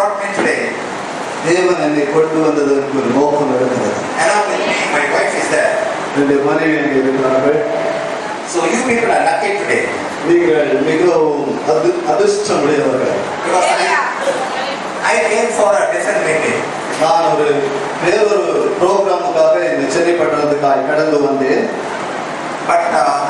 brought me today. தேவன் என்னை கொண்டு வந்ததற்கு ஒரு நோக்கம் இருக்கிறது. Along with me, my wife is there. என்னுடைய மனைவி அங்கே இருக்கிறார்கள். So you people are lucky today. நீங்கள் மிகவும் அதிர்ஷ்டம் உடையவர்கள். Because I came for a different meeting. நான் வேறொரு ப்ரோக்ராமுக்காக இந்த சென்னை பட்டணத்துக்காக கடந்து வந்தேன். But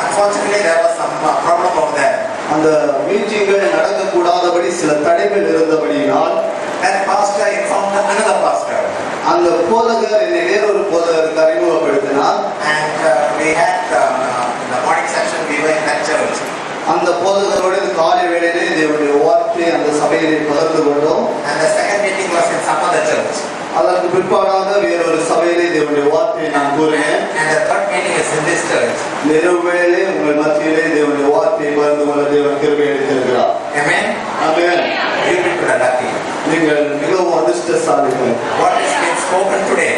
unfortunately there was some problem over there. அந்த மீட்டிங்கள் நடக்கக்கூடாதபடி சில தடைகள் இருந்தபடியினால் That pastor informed another pastor. அந்த போதகர் என்னை வேறொரு போதகருக்கு அறிமுகப்படுத்தினார். And we had the morning session, we were in that church. அந்த போதகரோடு காலை வேளையிலே தேவனுடைய வார்த்தையை அந்த சபையிலே பகிர்ந்து கொண்டோம். And the second meeting was in some other church. அதற்கு பிற்பாடாக வேறொரு சபையிலே தேவனுடைய வார்த்தையை நான் கூறினேன். And the third meeting is in this church. இரவு வேளையிலே உங்கள் மத்தியிலே தேவனுடைய வார்த்தையை பகிர்ந்து கொள்ள தேவன் கிருபை அளித்திருக்கிறார். Amen. Amen. You people are lucky. நீங்கள் மிகவும் அதிர்ஷ்டசாலிகள். What has been spoken today?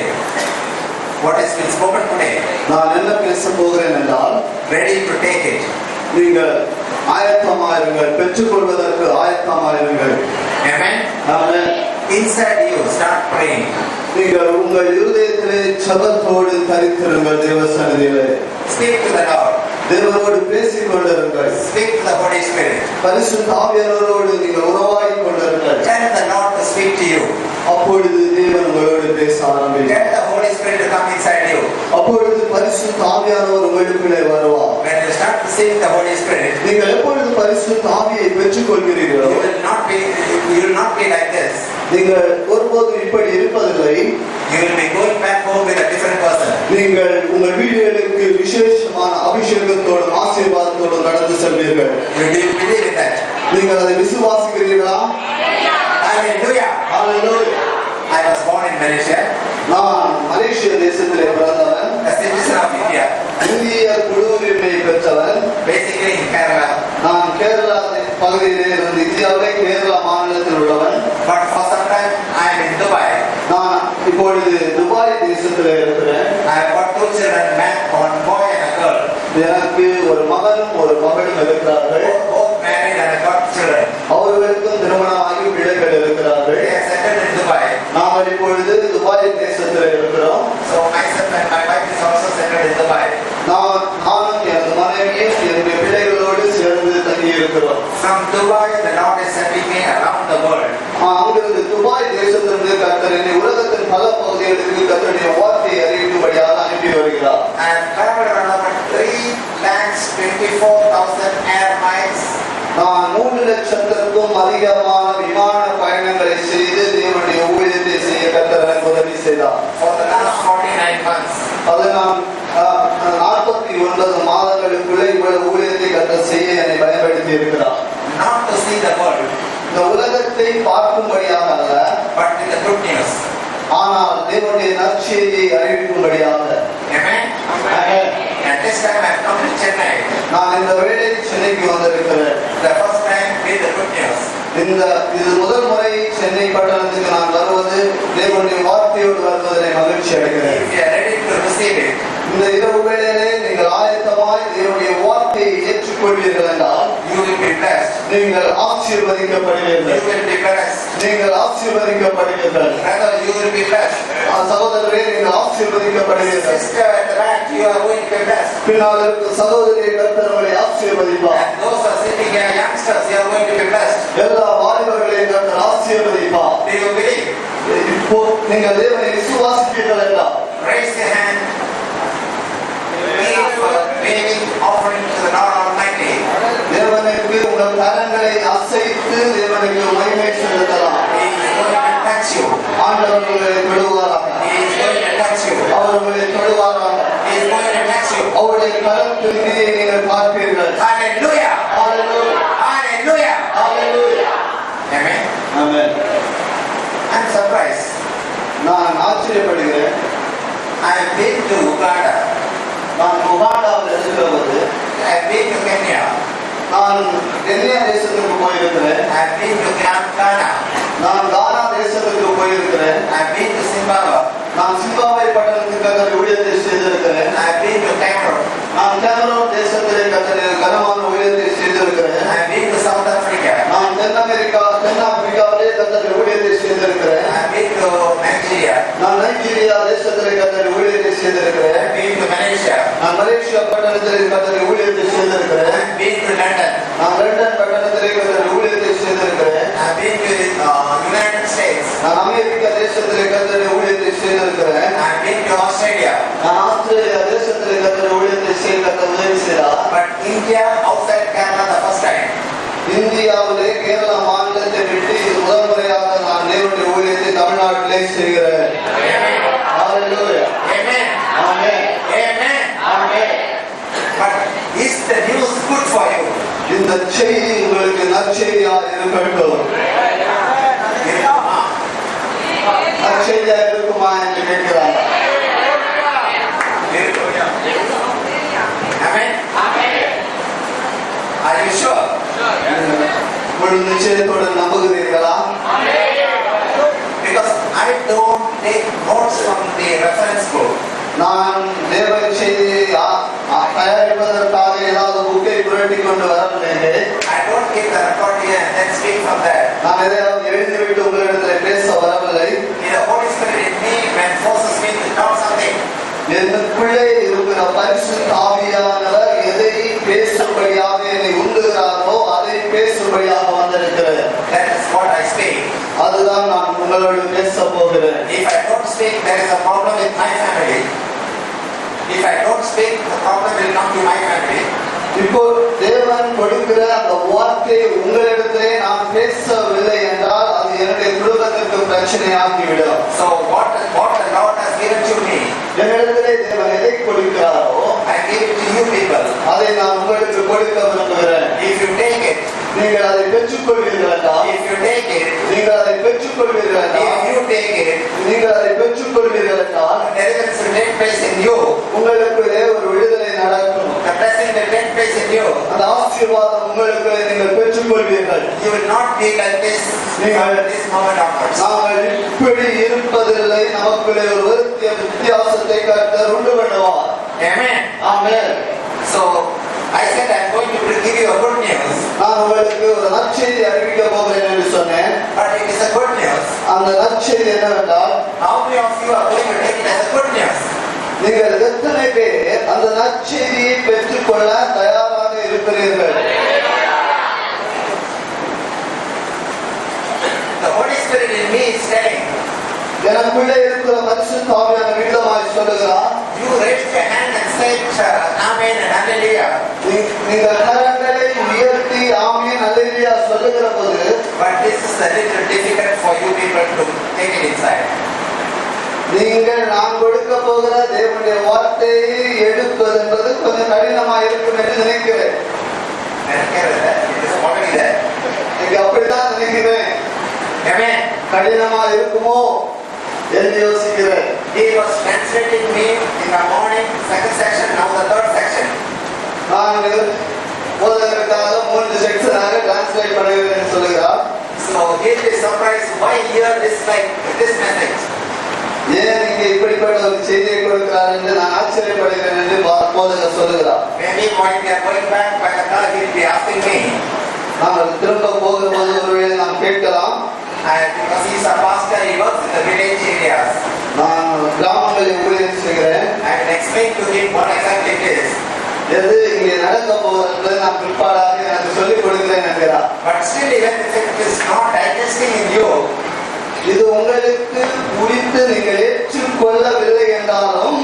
What has been spoken today? நான் என்ன பேச போகிறேன் என்றால், Ready to take it. நீங்கள் ஆயத்தமாயிருங்கள், பெற்றுக்கொள்வதற்கு ஆயத்தமாயிருங்கள். Amen. Amen. Inside you, start praying. நீங்கள் உங்கள் இருதயத்திலே ஜெபத்தோடு தரித்திருங்கள். தேவ சந்நிதியிலே Speak to the Lord. தேவனோடு பேசிக் கொண்டிருங்கள். Speak to the Holy Spirit. பரிசுத்த ஆவியானவரோடு நீங்கள் உறவாடிக் கொண்டிருங்கள். Tell the Lord to speak to you. அப்பொழுது தேவன் உங்களோடு பேச ஆரம்பிப்பார். Get the Holy Spirit to come inside you. அப்பொழுது பரிசுத்த ஆவியானவர் உங்களுக்குள்ளே வருவார். When you start to seek the Holy Spirit, நீங்கள் எப்பொழுது பரிசுத்த ஆவியை பெற்றுக்கொள்கிறீர்களோ, you will not be like this. நீங்கள் ஒருபோதும் இப்படி இருப்பதில்லை. You will be going back home with a different person. நீங்கள் உங்கள் வீடுகளுக்கு விசேஷமான அபிஷேகத்தோடும் ஆசீர்வாதத்தோடும் நடந்து செல்வீர்கள். Do you believe in that? நீங்கள் அதை விசுவாசிக்கிறீர்களா? Hallelujah. Hallelujah. I was born in Malaysia, நான் மலேசிய தேசத்திலே பிறந்தவன். a citizen of India, இந்திய குடியுரிமை பெற்றவன். basically in Kerala. நான் கேரளா பகுதியிலே இருந்து இந்தியாவிலே கேரளா மாநிலத்தில் உள்ளவன். But for some time I am in Dubai. நான் இப்பொழுது துபாய் தேசத்திலே இருக்கிறேன். I have got two children, one boy and a girl. எனக்கு ஒரு மகனும் ஒரு மகளும் இருக்கிறார்கள். Both married and I got children. அவர்களுக்கும் திருமணமாகி பிள்ளைகள் இருக்கிறார்கள். They are settled in Dubai. நாம் இப்பொழுது துபாய் தேசத்தில் இருக்கிறோம். So myself and my wife is also settled in Dubai. நானும் எனது மனைவியும் என்னுடைய பிள்ளைகளோடு சேர்ந்து தங்கி இருக்கிறோம். From Dubai, the Lord is sending me around the world. அங்கிருந்து துபாய் தேசத்திலிருந்து கர்த்தர் என்னை உலகத்தின் பல பகுதிகளுக்கு கர்த்தருடைய வார்த்தையை அறிவிக்கும்படியாக அனுப்பி வருகிறார். I have traveled around 3,24,000 air miles. நான் 3,00,000க்கும் அதிகமான விமான பயணங்களை செய்து தேவனுடைய ஊழியத்தை செய்ய கர்த்தர் எனக்கு உதவி செய்தார். For the last 49 months. அது நான் 49 மாதங்களுக்குள்ளே இவ்வளவு ஊழியத்தை கர்த்தர் செய்ய என்னை பயன்படுத்தி இருக்கிறார். Not to see the world, இந்த உலகத்தை பார்க்கும்படியாக அல்ல, but with the good news. ஆனால் தேவனுடைய நற்செய்தியை அறிவிக்கும்படியாக. Amen. Amen. At this time I have come to Chennai. நான் இந்த வேளை சென்னைக்கு வந்திருக்கிறேன். The first time with the good news. இது முதல் முறை சென்னை பட்டணத்துக்கு நான் வருவது, தேவனுடைய வார்த்தையோடு வருவதை மகிழ்ச்சி அடைகிறேன். If you are ready to receive it, இந்த இரவு வேளையிலே நீங்கள் ஆயத்தமாய் தேவனுடைய வார்த்தையை ஏற்றுக்கொள்வீர்கள் என்றால் you will be blessed. நீங்கள் ஆசீர்வதிக்கப்படுவீர்கள். You will be blessed. நீங்கள் ஆசீர்வதிக்கப்படுவீர்கள். Brother, you will be blessed. சகோதரரே, நீங்கள் ஆசீர்வதிக்கப்படுவீர்கள். Sister at the back, you are going to be blessed. பின்னால் சகோதரியை கர்த்தர் உங்களை ஆசீர்வதிப்பார். And those are sitting here, youngsters, you are going to be blessed. எல்லா வாலிபர்களையும் கர்த்தர் ஆசீர்வதிப்பார். Do you believe? இப்போ நீங்கள் தேவனை விசுவாசிப்பீர்கள் என்றால் Raise your hand. Give a waving offering to the Lord Almighty. தேவனுக்கு உங்கள் கரங்களை அசைத்து தேவனுக்கு மகிமை செலுத்தலாம். He is going to touch you. ஆண்டவர் உங்களை தொடுவாராக. He is going to touch you. அவர் உங்களை தொடுவாராக. He is going to touch you. அவருடைய கரத்தின் மீதை நீங்கள் பார்ப்பீர்கள். Hallelujah. Hallelujah. Hallelujah. Hallelujah. Amen. Amen. I am surprised. நான் ஆச்சரியப்படுகிறேன். I have been to Uganda. நான் உகாண்டாவில் இருக்கிறபோது, I have been to Kenya. நான் Kenya தேசத்துக்கு போயிருக்கிறேன். I have been to Ghana. நான் கானா தேசத்துக்கு போயிருக்கிறேன். I have been to Zimbabwe. நான் சிம்பாப்வே பட்டணத்துக்காக ஊழியத்தை செய்திருக்கிறேன். I have been to Cameroon. நான் கேமரூன் தேசத்திலே கனமான ஊழியத்தை செய்திருக்கிறேன். I have been to South Africa. நான் தென்னாப்பிரிக்காவிலே கர்த்தருடைய ஊழியத்தை செய்திருக்கிறேன். I have been to Nigeria. நான் நைஜீரியா தேசத்திலே கர்த்தருடைய ஊழியத்தை செய்திருக்கிறேன். I have been to Malaysia. நான் மலேசியா பட்டணத்திலே கர்த்தருடைய ஊழியத்தை I செய்திருக்கிறேன். have been to London. நான் லண்டன் பட்டணத்திலே கர்த்தருடைய ஊழியத்தை செய்திருக்கிறேன். I have been to United States. நான் அமெரிக்கா தேசத்திலே கர்த்தருடைய ஊழியத்தை செய்திருக்கிறேன். I have been to Australia. நான் ஆஸ்திரேலியா தேசத்திலே கர்த்தருடைய ஊழியத்தை செய்ய கர்த்தர் உதவி செய்தார். But India, outside Kerala, the first time. இந்தியாவிலே கேரளா மாநிலத்தை விட்டு இது முதல் முறையாக நான் தேவனுடைய ஊழியத்தை தமிழ்நாட்டிலே செய்கிறேன். ஹalleluya. Amen. Amen. Amen. Amen. But is the news good for you? இந்த செய்தி உங்களுக்கு நற்செய்தியா இருக்கட்டும். நற்செய்தியா இருக்குமா என்று கேட்கிறார். Amen. Are you sure? முழு நிச்சயத்துடன் நம்புகிறீர்களா? Because I don't take notes from the reference book. நான் தேவ செய்தியை தயாரிப்பதற்காக ஏதாவது புக்கை புரட்டி கொண்டு வரவில்லை. I don't keep the record here and then speak from there. நான் எதையாவது எழுதிவிட்டு உங்களிடத்தில் பேச வரவில்லை. The Holy Spirit in me when forces me to talk something. எனக்குள்ளே இருக்கிற பரிசுத்த ஆவியானவர் எதை பேசும்படியாக என்னை உந்துகிறாரோ அதை பேசும்படியாக வந்திருக்கிறேன். That is what I speak. அதுதான் நான் உங்களோடு பேச போகிறேன். If I don't speak, there is a problem with my family. If I don't speak, the problem will come to my family. இப்போ தேவன் கொடுக்கிற அந்த வார்த்தை உங்களிடத்திலே நான் பேசவில்லை என்றால் அது என்னுடைய குடும்பத்திற்கு பிரச்சனையாகிவிடும். So what the Lord has given to me, என்னிடத்திலே தேவன் எதை கொடுக்கிறாரோ I give it to you people. அதை நான் உங்களுக்கு கொடுக்க விரும்புகிறேன். If you take it, நீங்கள் அதை பெற்றுக்கொள்வீர்கள் என்றால் if you take it, நீங்கள் அதை பெற்றுக்கொள்வீர்கள் என்றால் if you take it, நீங்கள் அதை பெற்றுக்கொள்வீர்கள் என்றால் deliverance will take place in you. உங்களுக்குள்ளே ஒரு விடுதலை நடக்கும். The blessing will take place in you. அந்த ஆசீர்வாதம் உங்களுக்குள்ளே நீங்கள் பெற்றுக்கொள்வீர்கள். You will not be like this from this moment onwards. நாங்கள் இப்படி இருப்பதில்லை. நமக்குள்ளே ஒரு வித்தியாசத்தை கர்த்தர் உண்டு பண்ணுவார். Amen. Amen. So I said I'm going to give you a good news. நான் உங்களுக்கு ஒரு நற்செய்தி அறிவிக்க போகிறேன் என்று சொன்னேன். But it is a good news. அந்த நற்செய்தி என்னவென்றால் How many of you are going to take it as a good news? நீங்கள் எத்தனை பேர் அந்த நற்செய்தியை பெற்றுக்கொள்ள தயாராக இருக்கிறீர்கள்? The Holy Spirit in me is saying, எனக்குள்ளே இருக்கிற பரிசுத்த ஆவியானவர் விதமாய் சொல்லுகிறார். you raise your hand and say Amen and Hallelujah. நீங்கள் கரங்களை உயர்த்தி ஆமென் அல்லேலூயா சொல்லுகிற போது But this is a little difficult for you people to take it inside. நீங்கள் நான் கொடுக்க போகிற தேவனுடைய வார்த்தையை எடுப்பது என்பது கொஞ்சம் கடினமாக இருக்கும் என்று நினைக்கிறேன். It is already there. நீங்க அப்படித்தான் நினைக்கிறேன். Amen. கடினமா இருக்குமோ என்று யோசிக்கிறேன். He was translating me in the morning, second section, now the third section. நான் போதகருக்காக 3 செக்ஷனாக டிரான்ஸ்லேட் பண்ணுகிறேன் சொல்லுகிறார். So he'll be surprised why here this message. ஏன் இங்கே இப்படிப்பட்ட ஒரு செய்தியை கொடுக்கிறார் என்று நான் ஆச்சரியப்படுகிறேன் என்று போதகர் சொல்லுகிறார். Maybe when we are going back by the car, he'll be asking me. நாங்கள் திரும்ப போகும்போது ஒருவேளை நாம் கேட்கலாம். Because he's a pastor, he works in the village areas. நான் கிராமங்களில் ஊழியம் செய்கிறேன். I will explain to him what exactly it is. எது இங்கே நடக்க போகிறது நான் பிற்பாடாக எனக்கு சொல்லிக் கொடுக்கிறேன் என்கிறார். But still, even if it is not digesting in you, இது உங்களுக்கு குறித்து நீங்கள் ஏற்றுக்கொள்ளவில்லை என்றாலும்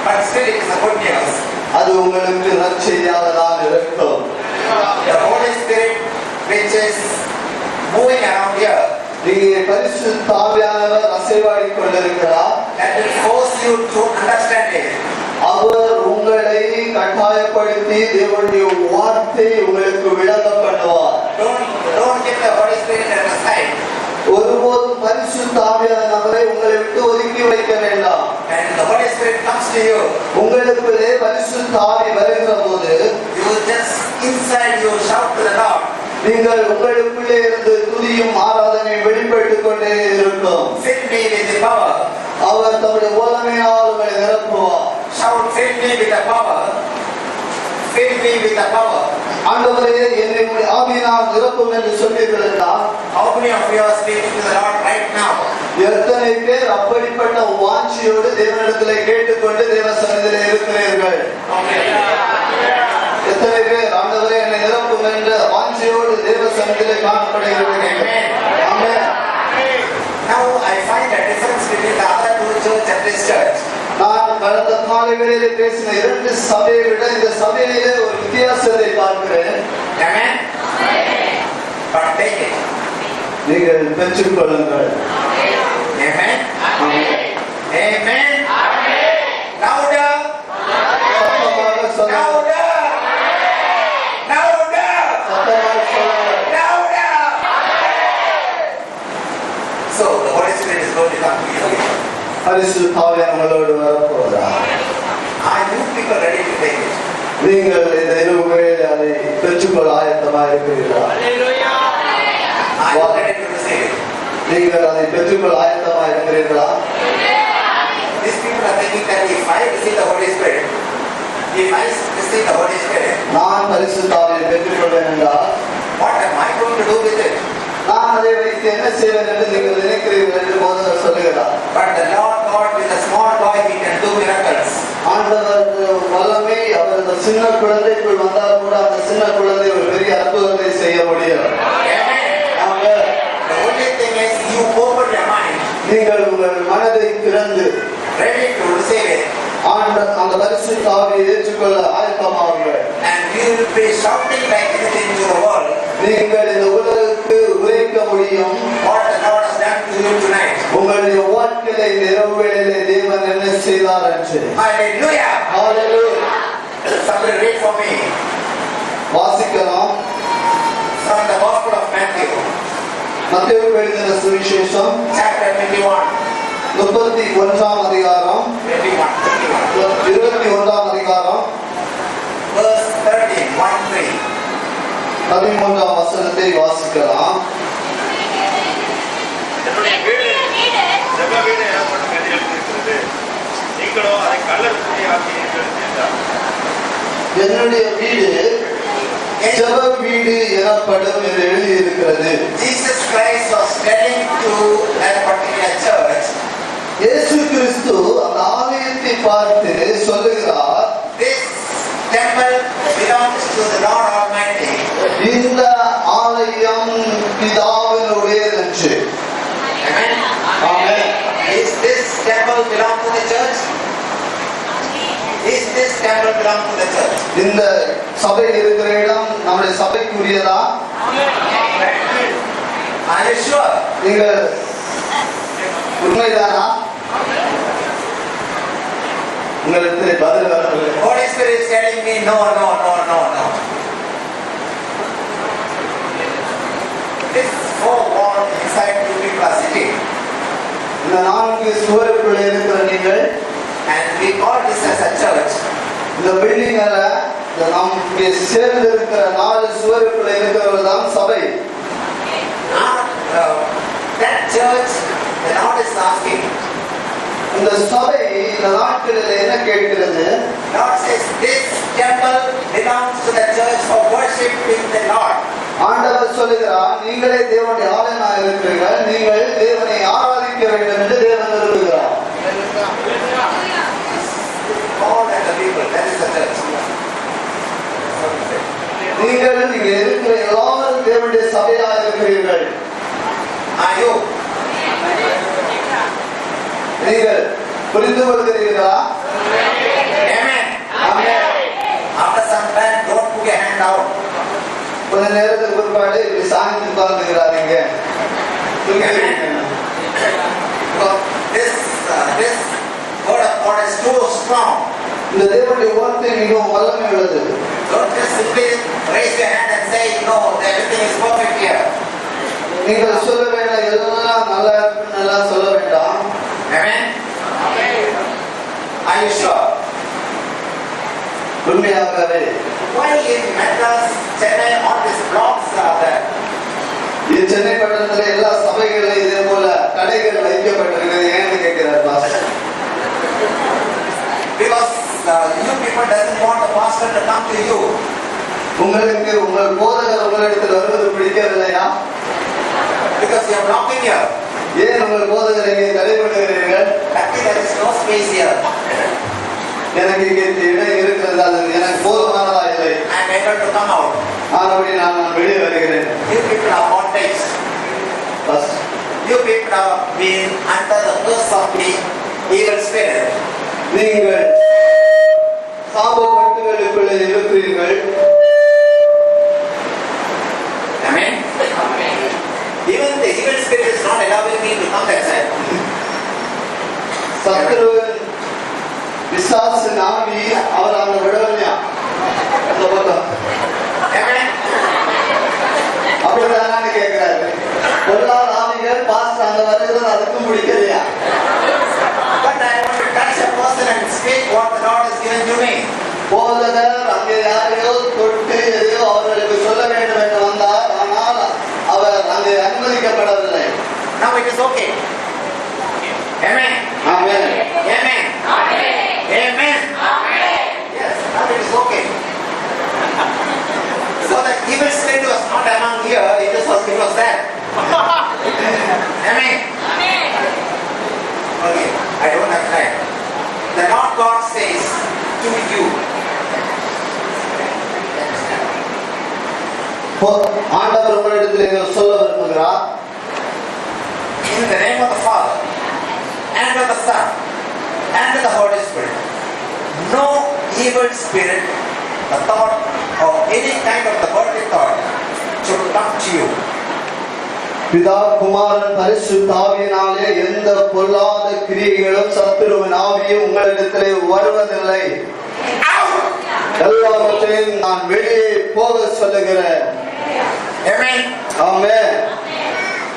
but still it is a good news. அது உங்களுக்கு நற்செய்தியாக தான் இருக்கும். The Holy Spirit which is moving around here, இங்கே பரிசுத்த ஆவியானவர் அசைவாடிக் கொண்டிருக்கிறார். that will force you to understand it. அவர் உங்களை கட்டாயப்படுத்தி தேவனுடைய வார்த்தை உங்களுக்கு விளங்க பண்ணுவார். Don't get the Holy Spirit at the side. ஒருபோதும் பரிசுத்த ஆவியானவரை உங்களை விட்டு ஒதுக்கி வைக்க வேண்டாம். And the Holy Spirit comes to you. உங்களுக்குள்ளே பரிசுத்த ஆவி வருகிற போது You just inside you shout to the Lord. நீங்கள் உங்களுக்குள்ளே இருந்து துதியும் ஆராதனை வெளிப்பட்டுக் கொண்டே இருக்கும். Fill me with the power. அவர் தம்முடைய வல்லமையால் உங்களை நிரப்புவார். Shout, fill me with the power. fill me with the power. ஆண்டவரே என்னை உம்முடைய ஆவியினால் நிரப்பும் என்று சொன்னீர்கள் என்றால், How many of you are speaking to the Lord right now? எத்தனை பேர் அப்படிப்பட்ட வாஞ்சியோடு தேவனிடத்திலே கேட்டுக்கொண்டு தேவ சந்நிதியிலே இருக்கிறீர்கள்? எத்தனை பேர் ஆண்டவரே என்னை நிரப்பும் என்ற வாஞ்சியோடு தேவ சந்நிதியிலே காணப்படுகிறீர்கள்? ஆமென். Now I find a difference between the other two church and this church. நான் கடந்த காலைகளிலே பேசின 2 சபையை விட இந்த சபையிலே ஒரு வித்தியாசத்தை பார்க்கிறேன். Amen. But take it. நீங்கள் பெற்றுக்கொள்ளுங்கள். Amen. Amen. Louder. சத்தமாக சொல்லுங்கள். Louder. சத்தமாக சொல்லுங்கள். Louder. So the Holy Spirit is going to come to you. பரிசுத்த ஆவியானவர் உங்களோடு வரப்போகிறார். Are you people ready to take it? நீங்கள் இந்த இரவு வேளையில் அதை பெற்றுக்கொள்ள ஆயத்தமாக இருக்கிறீர்களா? Are you ready to receive it? நீங்கள் அதை பெற்றுக்கொள்ள ஆயத்தமாக இருக்கிறீர்களா? These people are thinking that if I receive the Holy Spirit, நான் பரிசுத்த ஆவியை பெற்றுக்கொள்வேன் என்றால், what am I going to do with it? நான் அதை வைத்து என்ன செய்வேன் என்று நீங்கள் நினைக்கிறீர்கள் என்று போதகர் சொல்லுகிறார். But the Lord God with a small boy, he can do miracles. ஆண்டவர் வல்லமை அவரது சின்ன குழந்தைக்குள் வந்தால் கூட அந்த சின்ன குழந்தை ஒரு பெரிய அற்புதத்தை செய்ய முடியும். Amen. The only thing is you open your mind, நீங்கள் உங்கள் மனதை திறந்து ready to receive it, அந்த பரிசுத்த ஆவியை ஏற்றுக்கொள்ள ஆயத்தமாகுங்கள். and you will be shouting like anything to the world. நீங்கள் இந்த உலகுக்கு உரைக்க முடியும் What the Lord has done to you tonight. உங்களுடைய வாழ்க்கையில இந்த இரவு வேளையிலே தேவன் என்ன செய்தார் என்று. Hallelujah. Hallelujah. Somebody read for me வாசிக்கலாம். from the Gospel of Matthew, மத்தேயு எழுதின சுவிசேஷம் chapter 21. 31ஆம் அதிகாரம் 21ஆம் அதிகாரம் Verse 13. 13ஆம் வசனத்தை வாசிக்கலாம். என்னுடைய வீடு ஜெப வீடு எனப்படும் என்று எழுதியிருக்கிறது. நீங்களோ அதை கள்ளர் குடியாக்கினீர்கள் என்றார். என்னுடைய வீடு ஜெப வீடு எனப்படும் என்று எழுதியிருக்கிறது. Jesus Christ was telling to that particular church, இயேசு கிறிஸ்து அந்த ஆலயத்தை பார்த்து சொல்லுகிறார், this temple belongs to the Lord Almighty. இந்த ஆலயம் பிதாவினுடையது என்று. Amen. Amen. Is this temple belong to the church? Is this temple belong to the church? இந்த சபை இருக்கிற இடம் நம்முடைய சபைக்குரியதா? Are you sure? நீங்கள் உண்மைதானா? உங்களுக்கு பதில் வரவில்லை. Holy Spirit is telling me no. This four wall inside you people are sitting, இந்த 4 சுவருக்குள்ளே இருக்கிற நீங்கள், and we call this as a church. இந்த பில்டிங்ல நாம் இங்கே சேர்ந்து இருக்கிற 4 சுவருக்குள்ளே இருக்கிறது தான் சபை. That church, the Lord is asking. இந்த சபை இந்த நாட்களில் என்ன கேட்கிறது? Lord says this temple belongs to the church for worshiping the Lord. ஆண்டவர் சொல்லுகிறார், நீங்களே தேவனுடைய ஆலயமாக இருக்கிறீர்கள், நீங்கள் தேவனை ஆராதிக்க வேண்டும் என்று தேவன் விரும்புகிறார். All the people, that is the church. நீங்கள் இங்கே இருக்கிற எல்லாரும் தேவனுடைய சபையாக இருக்கிறீர்கள். Are you? நீங்கள் புரிந்து கொள்கிறீர்களா? Amen. Amen. After some time, don't put your hand out. கொஞ்ச நேரத்துக்கு பிற்பாடு இப்படி சாய்ந்து உட்கார்ந்துக்கிறாங்க. Because this word of God is too strong. இந்த தேவனுடைய வார்த்தை மிகவும் வல்லமை உள்ளது. Don't just simply raise your hand and say, no, everything is perfect here. நீங்கள் சொல்ல வேண்டாம், எல்லாம் நல்லா இருக்குன்னு நல்லா சொல்ல வேண்டாம். Amen. Are you sure? உண்மையாகவே Why in Madras, Chennai, all these blocks are there? இது சென்னை பட்டணத்துல எல்லா சபைகளிலும் இதே போல கடைகள் வைக்கப்பட்டிருக்கிறது ஏன்னு கேட்கிறார் pastor. Because you people doesn't want the pastor to come to you. உங்களுக்கு உங்கள் போதகர் உங்களிடத்தில் வருவது பிடிக்கவில்லையா? Because you are blocking here. ஏன் உங்கள் போதகரை தடை பண்ணுகிறீர்கள்? Actually, there is no space here. எனக்கு இங்கே இடம் இருக்கிறது, அது எனக்கு போதுமானதா இல்லை. I am able to come out. ஆனபடி நான் வெளியே வருகிறேன். You people are bondage. First, You people are being under the curse of the evil spirit. நீங்கள் சாப கட்டுகளுக்குள்ளே இருக்கிறீர்கள். Amen. Even the evil spirit is not allowing me to come that side. சத்துருவின் பிசாசு நாவி அவர் அங்க விடவில்லையா? அந்த பக்கம் Amen. அப்படிதான் கேட்கிறாரு. பொல்லாத ஆவிகள் பாஸ்டர் அங்க வருகிறது, அதுக்கும் பிடிக்கலையா? But I want to touch a person and speak what the Lord has given to me. போதகர் அங்கே யாரையோ தொட்டு எதையோ அவர்களுக்கு சொல்ல வேண்டும் என்று வந்தார். ஆனால் அவர் அங்கே அனுமதிக்கப்படவில்லை. Now it is okay. Amen. Amen. Amen. Amen. Yes, now it is okay. So the evil spirit was not among here, it was there. Amen. Okay, I don't have time. The Lord God says to you, ஆண்டவர் உங்களிடத்தில் சொல்ல விரும்புகிறார். in the name of the Father, and of the Son, and of the Holy Spirit, no evil spirit, the thought or any kind of the worldly thought should come to you. பிதா குமாரன் பரிசுத்த ஆவியினாலே எந்த பொல்லாத கிரியைகளும் சத்துருவின் ஆவியும் உங்களிடத்திலே வருவதில்லை. எல்லாவற்றையும் நான் வெளியே போக சொல்லுகிறேன். Amen. Amen.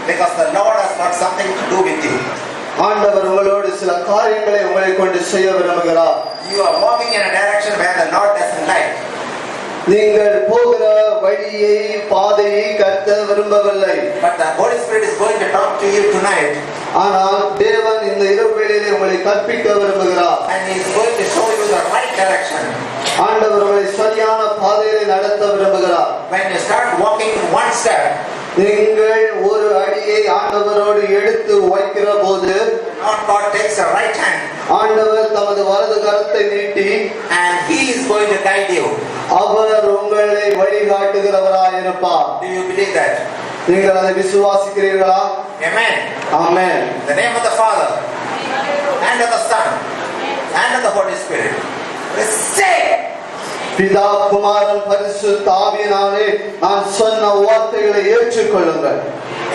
Because the Lord has got something to do with you. ஆண்டவர் உங்களோடு சில காரியங்களை உங்களை கொண்டு செய்ய விரும்புகிறார். You are walking in a direction where the Lord doesn't like. நீங்கள் போகிற வழியை பாதையை கர்த்தர் விரும்பவில்லை. But the Holy Spirit is going to talk to you tonight. ஆனால் தேவன் இந்த இரவு வேளையிலே உங்களை கற்பிக்க விரும்புகிறார். And He is going to show you the right direction. ஆண்டவர் உங்களை சரியான பாதையிலே நடத்த விரும்புகிறார். When you start walking one step, நீங்கள் ஒரு அடியை ஆண்டவரோடு எடுத்து வைக்கிற போது Lord God takes the right hand ஆண்டவர் தமது வலது கரத்தை நீட்டி and He is going to guide you. அவர் உங்களை வழிகாட்டுகிறவராயிருப்பார். Do you believe that? நீங்கள் அதை விசுவாசிக்கிறீர்களா? Amen. Amen. In the name of the Father, and of the Son, and of the Holy Spirit, receive. பிதா குமாரன் பரிசுத்த ஆவியினாலே நான் சொன்ன வார்த்தைகளை ஏற்றுக்கொள்ளுங்கள்.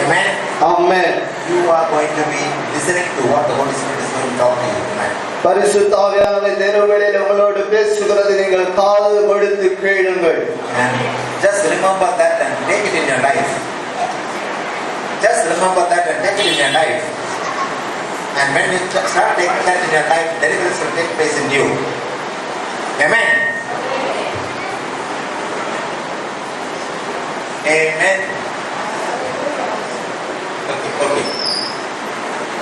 Amen. Amen. You are going to be listening to what the Holy Spirit is going to talk to you tonight. பரிசுத்த ஆவியானவர் இந்த வேளையில் உங்களோடு பேசுகிறது, நீங்கள் காது கொடுத்து கேளுங்கள். And just remember that and take it in your life. Just remember that and take it in your life. And when you start taking that in your life, deliverance will take place in you. Amen. Amen. Okay.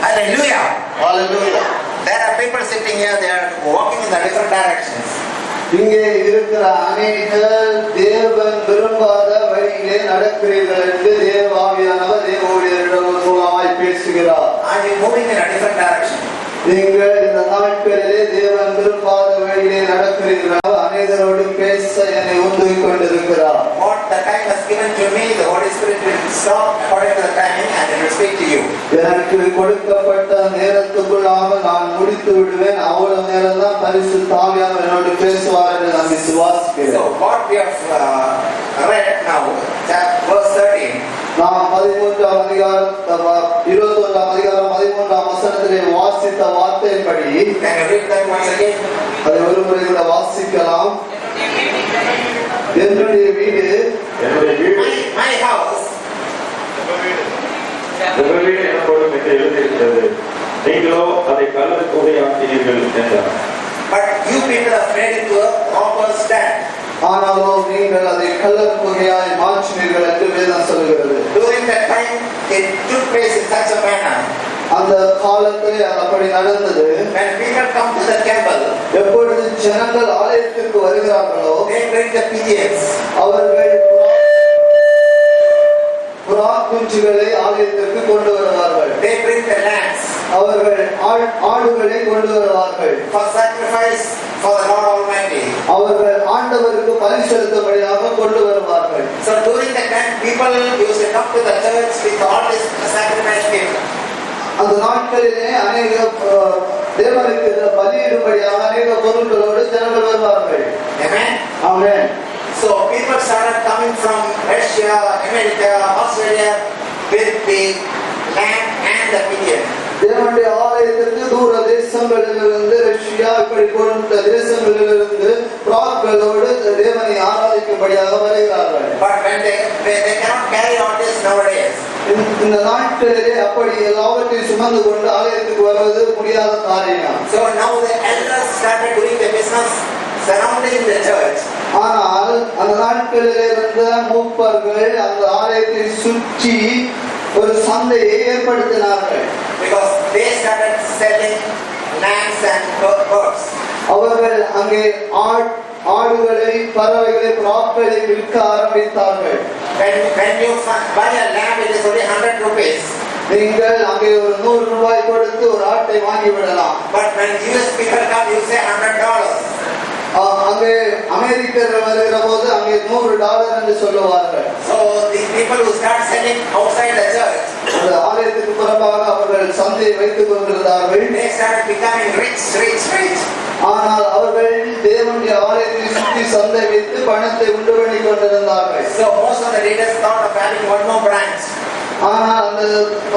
Hallelujah. Hallelujah. There are people sitting here, they are walking in the different directions. இங்கே இருக்கிற அநேகர் தேவன் விரும்பாத வழியிலே நடக்கிறீர்கள் என்று தேவ ஆவியானவர் தேவ ஊழியரிடம் மூலமாய் பேசுகிறார். Are you moving in a different direction? நீங்கள் இந்த நாட்களிலே தேவன் விரும்பாத வழியிலே நடக்கிறீர்கள். அநேகரோடு பேச என்னை உந்துவிக் கொண்டிருக்கிறார். What the time has given to me, the Holy Spirit will stop according to the timing and it will speak to you. எனக்கு கொடுக்கப்பட்ட நேரத்துக்குள்ளாக நான் முடித்து விடுவேன். அவ்வளவு நேரம் தான் பரிசுத்த ஆவியானவர் என்னோடு பேசுவார் என்று நான் விசுவாசிக்கிறேன். So what we have read now, verse 13. நாம் 13ஆம் அதிகாரம் 21ஆம் அதிகாரம் 13ஆம் வசனத்திலே வாசித்த வார்த்தையின்படி Can you read that once again? அதை ஒரு முறை கூட வாசிக்கலாம். என்னுடைய வீடு My house. உங்கள் வீடு எனப்படும் என்று எழுதியிருக்கிறது. நீங்களோ அதை கல்லர் கூடையாக்கினீர்கள் என்றார். But you people have made it to a proper stand. ஆனாலும் நீங்கள் அதை கல்லர் குகையாய் மாற்றினீர்கள் என்று வேதம் சொல்கிறது. During that time, it took place in such a manner. அந்த காலத்திலே அது அப்படி நடந்தது. When people come to the temple, எப்பொழுது ஜனங்கள் ஆலயத்திற்கு வருகிறார்களோ they bring the pigeons. அவர்கள் புறா குஞ்சுகளை ஆலயத்திற்கு கொண்டு வருவார்கள். They bring the lambs அவர்கள் ஆடுகளை கொண்டு வருவார்கள். for sacrifice for the Lord Almighty. அவர்கள் ஆண்டவருக்கு பலி செலுத்தும்படியாக கொண்டு வருவார்கள். So during the time, people used to come to the church with all this sacrifice gift. அந்த நாட்களிலே அநேக தேவனுக்கு பலியிடும்படியாக அநேக பொருட்களோடு ஜனங்கள் வருவார்கள். Amen. Amen. So people started coming from Russia, America, Australia with the lamb and the pigeon. தேவனுடைய ஆலயத்திற்கு தூர தேசங்களிலிருந்து ரஷ்யா இப்படி போன்ற தேசங்களிலிருந்து புறாக்களோடு தேவனை ஆராதிக்கும்படியாக வருகிறார்கள். But when they cannot carry on this nowadays. இந்த நாட்களிலே அப்படி எல்லாவற்றையும் சுமந்து கொண்டு ஆலயத்துக்கு வருவது முடியாத காரியம். So now the elders started doing the business surrounding the church. ஆனால் அந்த நாட்களிலே இருந்த மூப்பர்கள் அந்த ஆலயத்தை சுற்றி ஒரு சந்தையை ஏற்படுத்தினார்கள். Because they started selling lambs and birds. அவர்கள் அங்கே ஆடுகளை பறவைகளை புறாக்களை விற்க ஆரம்பித்தார்கள். When you buy a lamb, it is only 100 rupees. நீங்கள் அங்கே ஒரு 100 ரூபாய் கொடுத்து ஒரு ஆட்டை வாங்கி விடலாம். But when US people come, you say $100. அங்கே அமெரிக்கர்கள் வருகிற போது அங்கே $100 என்று சொல்லுவார்கள். So these people who start selling outside the church, அந்த ஆலயத்துக்கு புறம்பாக அவர்கள் சந்தையை வைத்துக் கொண்டிருந்தார்கள். they started becoming rich. ஆனால் அவர்கள் தேவனுடைய ஆலயத்தை சுற்றி சந்தை வைத்து பணத்தை உண்டு பண்ணி கொண்டிருந்தார்கள். So most of the leaders thought of having one more branch. ஆனால் அந்த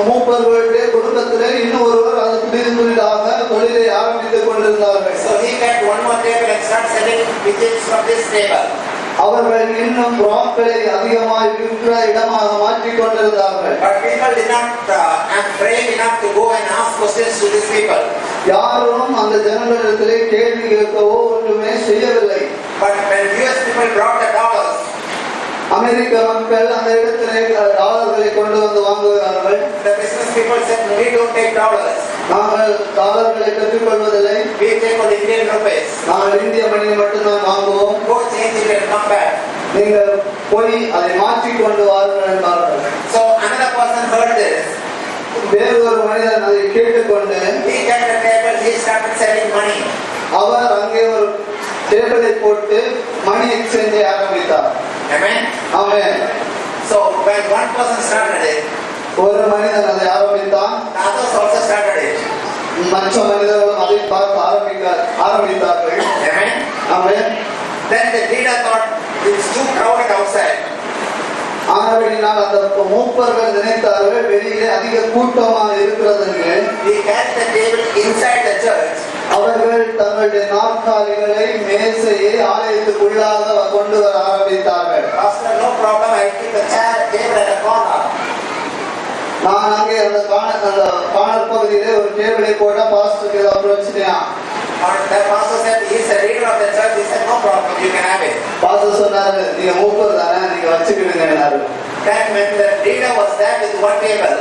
மூப்பர்களுடைய குடும்பத்திலே இன்னும் ஒருவர் அது புதிதாக தொழிலை ஆரம்பித்துக் கொண்டிருந்தார்கள். So he kept one more table and started selling pigeons from this table. அவர்கள் இன்னும் புறாக்களை அதிகமாக விற்கிற இடமாக மாற்றிக் கொண்டிருந்தார்கள். But people did not have brave enough to go and ask questions to these people. யாரும் அந்த ஜனங்களிடத்திலே கேள்வி கேட்கவோ ஒன்றுமே செய்யவில்லை. But when US people brought the dollars, அமெரிக்க மக்கள் அந்த இடத்திலே டாலர்களை கொண்டு வந்து வாங்குகிறார்கள். the business people said, we don't take dollars. நாங்கள் டாலர்களை பெற்றுக்கொள்வதில்லை. We take only Indian rupees. நாங்கள் இந்திய மணியை மட்டும்தான் வாங்குவோம். Go change it and come back. நீங்கள் போய் அதை மாற்றிக் கொண்டு வாருங்கள் என்றார்கள். So another person heard this. வேறொரு மனிதன் அதை கேட்டுக்கொண்டு He kept the table, he started selling money. அவர் அங்கே ஒரு டேபிளை போட்டு மணி எக்ஸ்சேஞ்சை ஆரம்பித்தார். Amen. Amen. So when one person started it, ஒரு மனிதன் அதை ஆரம்பித்தான். the others also started it. மற்ற மனிதர்களும் அதை பார்த்து ஆரம்பித்தார்கள். Amen. Amen. Then the leader thought it's too crowded outside. ஆனபடினால் அந்த மூப்பர்கள் நினைத்தார்கள் வெளியிலே அதிக கூட்டமாக இருக்கிறது என்று. He carried the table inside the church. அவர்கள் தங்களுடைய நாற்காலிகளை மேசையை ஆலயத்துக்குள்ளாக கொண்டு வர ஆரம்பித்தார்கள். Pastor, no problem, I keep the table at the corner. நான் அங்கே அந்த கார்னர் பகுதியிலே ஒரு டேபிளை போட பாஸ்டருக்கு ஏதாவது பிரச்சனையா? The pastor said, he is the leader of the church. He said, no problem, you can have it. Pastor சொன்னாரு, நீங்க மூப்பர் தானே, நீங்க வச்சுக்கிடுங்க. Then when the leader was there with one table,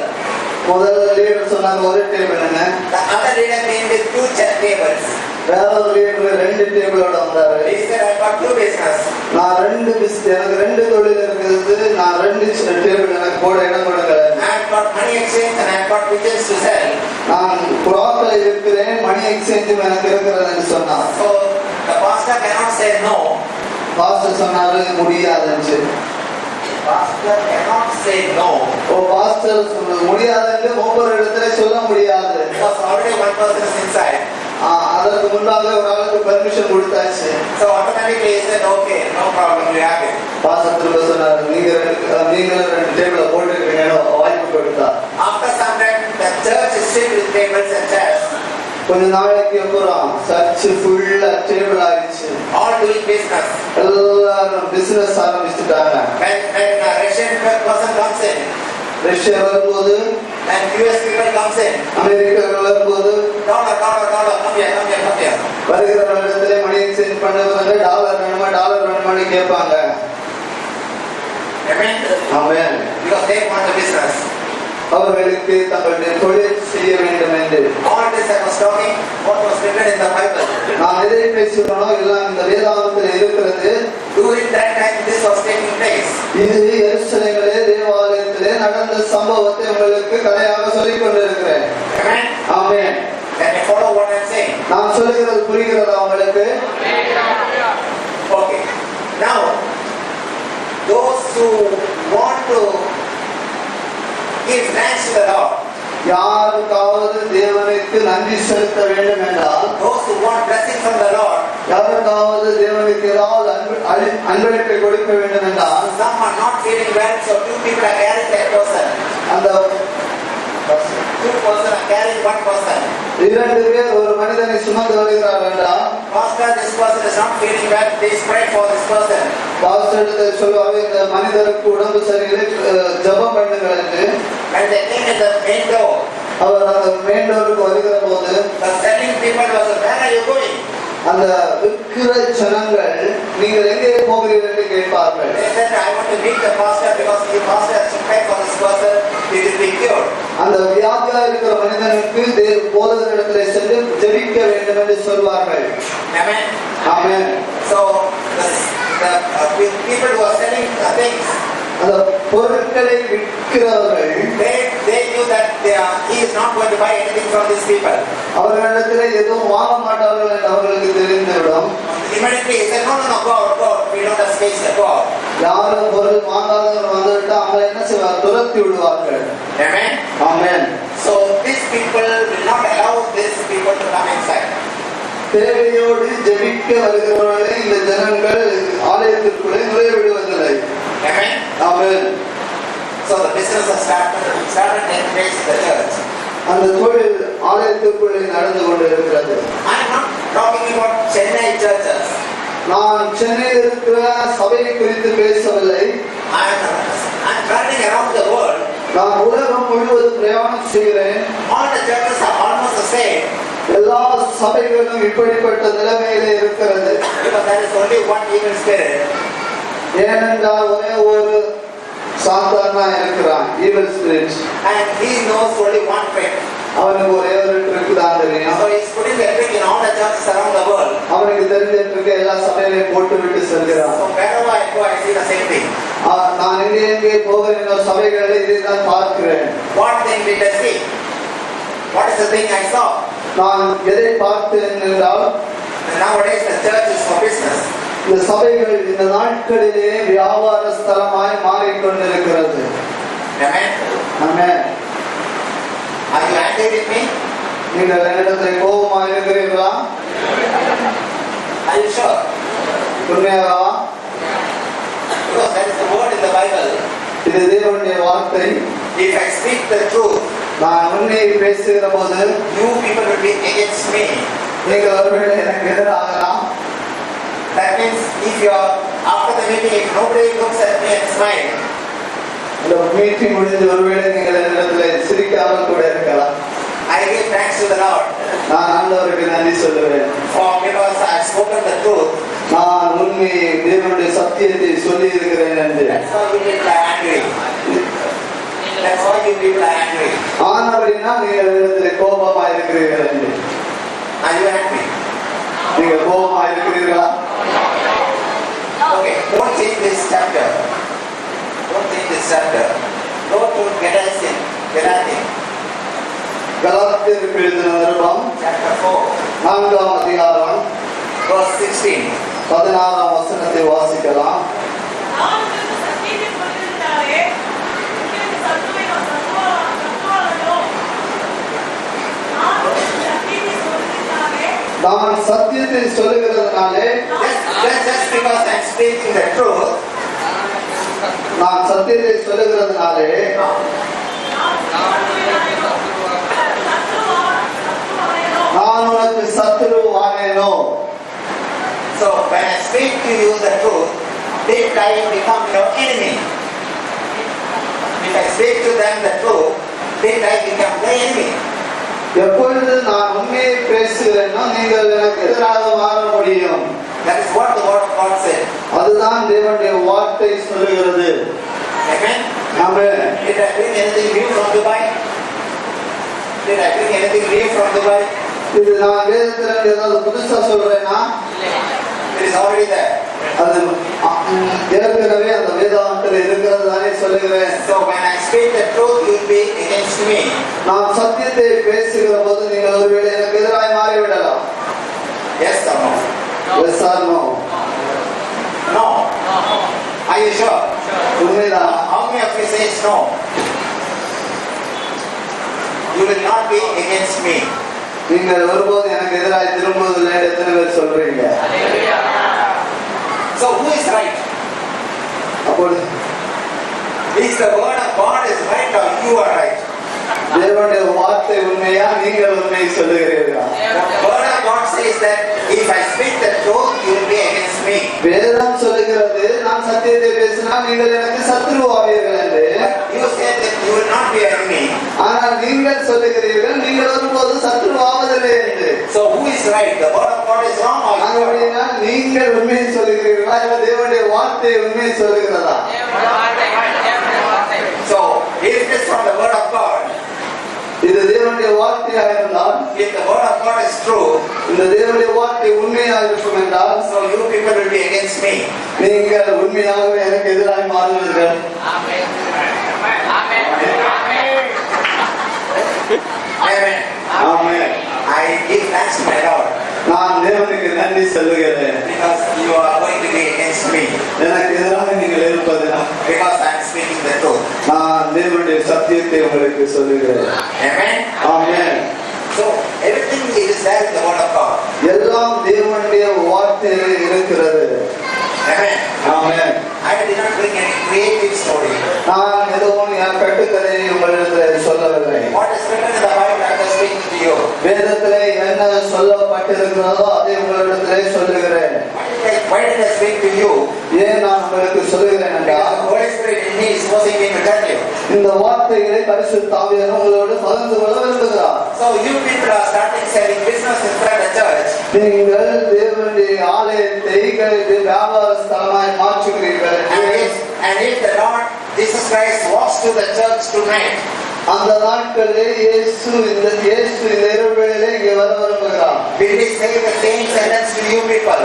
முதல்ல லீடர் சொன்னாங்க ஒரு டேபிள் என்ன. the other leader came with two tables. வேற ஒரு லீடர் 2 டேபிளோட வந்தாரு. He said, I got two business. நான் எனக்கு 2 தொழில் இருக்குது, நான் 2 டேபிள் எனக்கு போட இடம் கொடுங்க. I have got money exchange and I have got pigeons to sell. நான் புறாக்களை விற்கிறேன், மணி எக்ஸ்சேஞ்சும் எனக்கு இருக்கிறதுன்னு சொன்னார். So the pastor cannot say no. Pastor சொன்னாரு முடியாதுன்னு. Pastor cannot say no. Pastor முடியாதுன்னு ஒவ்வொரு இடத்துல சொல்ல முடியாது. Because already one person is inside. அதற்கு முன்னாக ஒரு ஆளுக்கு பெர்மிஷன் கொடுத்தாச்சு. So automatically he said, okay, no problem, you have it. Pastor திரும்ப சொன்னாரு, நீங்களும் 2 டேபிள போட்டுருக்கீங்க வாய்ப்பு கொடுத்தா. After some time, the church is filled with tables and chairs. கொஞ்ச நாளைக்கு அப்புறம் சர்ச் ஃபுல்லா டேபிள் ஆயிடுச்சு. All doing business. எல்லாரும் பிசினஸ் ஆரம்பிச்சுட்டாங்க. When Russian person comes in, Russia வரும்போது, and US people comes in, அமெரிக்கர்கள் வரும்போது, dollar, come here. வருகிற இடத்துல மணி எக்ஸ்சேஞ்ச் பண்ணுவாங்க. டாலர் வேணுமான்னு கேட்பாங்க. Amen. Amen. Because they want the business. அவர்களுக்கு தங்களுடைய தொழில் செய்ய வேண்டும் written in the Bible. நான் எதை பேசுகிறோனோ எல்லாம் இந்த வேதாகமத்தில் இருக்கிறது. During that time, this was taking place. இது எருசலேமிலே தேவாலயத்திலே நடந்த சம்பவத்தை உங்களுக்கு கதையாக சொல்லிக் கொண்டிருக்கிறேன். Amen. Amen. Can you follow what I'm saying? நான் சொல்லுகிறது புரிகிறதா உங்களுக்கு? Okay. Now, those who want to give thanks to the Lord, யாருக்காவது தேவனுக்கு நன்றி செலுத்த வேண்டும் என்றால், those who want blessing from the Lord, யாருக்காவது தேவனுக்கு ஏதாவது அன்பளிப்பை கொடுக்க வேண்டும் என்றால், some are not feeling well, so two people are carrying that person. அந்த Two person are carrying one person. இரண்டு பேர் ஒரு மனிதனை சுமந்து வருகிறார் என்றால், Pastor, this person is not feeling well, please pray for this person. Pastor சொல்லுவாங்க, இந்த மனிதருக்கு உடம்பு சரியில்லை, ஜெபம் பண்ணுங்கள் என்று. When they came at the main door, அவர் அந்த மெயின் டோருக்கு வருகிற போது, the selling people was, where are you going? அந்த விற்கிற ஜனங்கள் நீங்கள் எங்கே போகிறீர்கள் என்று கேட்பார்கள். They said, I want to meet the pastor because the pastor has to pray for this person, he will be cured. அந்த வியாதியா இருக்கிற மனிதனுக்கு போதகரிடத்திலே சென்று ஜெபிக்க வேண்டும் என்று சொல்வார்கள். Amen. Amen. So the people who are selling things, அந்த பொருட்களை விற்கிறவர்கள் they knew that he is not going to buy anything from these people. அவர்களிடத்திலே எதுவும் வாங்க மாட்டார்கள் என்று அவர்களுக்கு தெரிந்துவிடும். Immediately he said, no, go out, we don't have space, go out. யாரும் பொருள் வாங்காதவர்கள் வந்துவிட்டு அவங்க என்ன செய்வார், துரத்தி விடுவார்கள். Amen. Amen. So these people will not allow these people to come inside. தேவையோடு ஜெபிக்க வருகிறவர்களை இந்த ஜனங்கள் ஆலயத்திற்குள்ளே நுழைவிடுவதில்லை. Amen. Amen. So the business has started taking place in the church. அந்த தொழில் ஆலயத்திற்குள்ளே நடந்து கொண்டிருக்கிறது. I am not talking about Chennai churches. நான் சென்னையில் இருக்கிற சபையை குறித்து பேசவில்லை. I am traveling around the world. நான் உலகம் முழுவதும் பிரயாணம் செய்கிறேன். All the churches are almost the same. எல்லா சபைகளும் இப்படிப்பட்ட நிலைமையிலே இருக்கிறது. Because there is only one evil spirit. ஏனென்றால் ஒரே ஒரு சாத்தானா இருக்கிறான், evil spirit. And he knows only one trick. அவனுக்கு ஒரே ஒரு ட்ரிக் தான் தெரியும். So he is putting the trick in all the churches around the world. அவனுக்கு தெரிஞ்ச ட்ரிக்கை எல்லா சபையிலையும் போட்டு விட்டு செல்கிறான். So wherever I go, I see the same thing. நான் எங்கே போகிறேனோ சபைகளில் இதை தான் பார்க்கிறேன். What thing did I see? What is the thing I saw? நான் எதை பார்த்தேன் என்றால், Nowadays the church is for business. இந்த சபைகள் இந்த நாட்களிலே வியாபார ஸ்தலமாய் மாறிக்கொண்டிருக்கிறது. Amen. Amen. Are you angry with me? நீங்கள் என்னிடத்தில் கோபமா இருக்கிறீர்களா? Are you sure? உண்மையாகவா? Because that is the word in the Bible. இது தேவனுடைய வார்த்தை. If I speak the truth, நான் உண்மையை பேசுகிற போது you people will be against me. நீங்கள் ஒருவேளை எனக்கு எதிராகலாம். That means if you are after the meeting, if nobody looks at me and smile, இந்த மீட்டிங் முடிஞ்சு ஒருவேளை நீங்கள் என்னிடத்தில் சிரிக்காமல் கூட இருக்கலாம். I give thanks to the Lord. நான் ஆண்டவருக்கு நன்றி சொல்லுவேன். For because I have spoken the truth. நான் உண்மையை தேவனுடைய சத்தியத்தை சொல்லி இருக்கிறேன் என்று. That's why you people are angry. That's why you people are angry. ஆனபடினா நீங்கள் என்னிடத்தில் கோபமா இருக்கிறீர்கள் என்று. Are you angry? நீங்கள் கோபமா இருக்கிறீர்களா? Okay, don't change this chapter. Don't change this chapter. Go to Galatians. கலாத்தியருக்கு எழுதின நிருபம் Chapter 4, 4ஆம் அதிகாரம் verse 16. 16ஆம் வசனத்தை வாசிக்கலாம். நான் சத்தியத்தை சொல்லுகிறதுனாலே, Just because I am speaking the truth, நான் சத்தியத்தை சொல்லுகிறதுனாலே நான் உனக்கு சத்துருவானேனோ? so when I speak to you the truth, they try to become your enemy. If I speak to them the truth, they try to become the enemy. எப்பொழுது நான் உண்மையை பேசுகிறேனோ நீங்கள் எனக்கு எதிராக மாற முடியும். That is what the word of God said. அதுதான் தேவனுடைய வார்த்தை சொல்லுகிறது. Amen. Amen. Did I bring anything new from Dubai? Did I bring anything new from Dubai? இது நான் வேதத்துல ஏதாவது புதுசா சொல்றேன்னா It is already there. அது ஏற்கனவே அந்த வேதாந்தத்தில் இருக்கிறது தானே சொல்லுகிறேன். So when I speak the truth, you will be against me. நான் சத்தியத்தை பேசுகிற போது நீங்கள் ஒருவேளை எனக்கு எதிராக மாறிவிடலாம். Yes or no? Yes or no? No. Are you sure? உண்மைதான். How many of you say no? You will not be against me. நீங்கள் ஒருபோது எனக்கு எதிராக திரும்புவதில்லை. எத்தனை பேர் சொல்றீங்க? So who is right? அப்பொழுது Is the word of God is right or you are right? தேவனுடைய வார்த்தை உண்மையா, நீங்கள் உண்மையை சொல்லுகிறீர்களா? The word of God says that if I speak the truth, you will be against me. வேதம் சொல்லுகிறது நான் சத்தியத்தை பேசினால் நீங்கள் எனக்கு சத்துருவாவீர்கள் என்று. You say that you will not be enemy. ஆனால் நீங்கள் சொல்லுகிறீர்கள் நீங்கள் ஒருபோது சத்துருவாவதில்லை என்று. So who is right? The word of God is wrong or you are right? அப்படின்னா நீங்கள் உண்மையை சொல்லுகிறீர்களா இல்ல தேவனுடைய வார்த்தை உண்மையை சொல்லுகிறதா? So if it is from the word of God, இது தேவனுடைய வார்த்தையாக இருந்தால், if the word of God is true, இந்த தேவனுடைய வார்த்தை உண்மையாக இருக்கும் என்றால், so you people will be against me. நீங்கள் உண்மையாகவே எனக்கு எதிராக மாறுவீர்கள். Amen. Amen. I give thanks to my Lord நான் தேவனுக்கு நன்றி சொல்லுகிறேன். because you are going to be against me. எனக்கு எதிராக நீங்கள் இருப்பதினால் Because I am speaking the truth. நான் தேவனுடைய சத்தியத்தை உங்களுக்கு சொல்லுகிறேன். Amen. Amen. So everything is there in the word of God. எல்லாம் தேவனுடைய வார்த்தையில் இருக்கிறது. Amen. Amen. I did not bring any creative story. நான் எதுவும் என் கட்டுக்கதையை உங்களிடத்தில் சொல்லவில்லை. What is written in the Bible I am speaking to you. வேதத்திலே என்ன சொல்லப்பட்டிருக்கிறதோ அதை உங்களிடத்திலே சொல்லுகிறேன். Why did I speak to you? ஏன் நான் உங்களுக்கு சொல்லுகிறேன் Because என்றால், the Holy Spirit in me is forcing me to tell you. இந்த வார்த்தைகளை பரிசுத்த ஆவியானவர் உங்களோடு பகிர்ந்து கொள்ள விரும்புகிறார். So you people are starting selling business inside the church. நீங்கள் தேவனுடைய ஆலயத்தை வியாபார ஸ்தலமாய் மாற்றுகிறீர்கள். And if the Lord Jesus Christ walks to the church tonight, அந்த நாட்களிலே இயேசு இந்த இரவுகளிலே இங்கே வர விரும்புகிறார். will we say the same sentence to you people?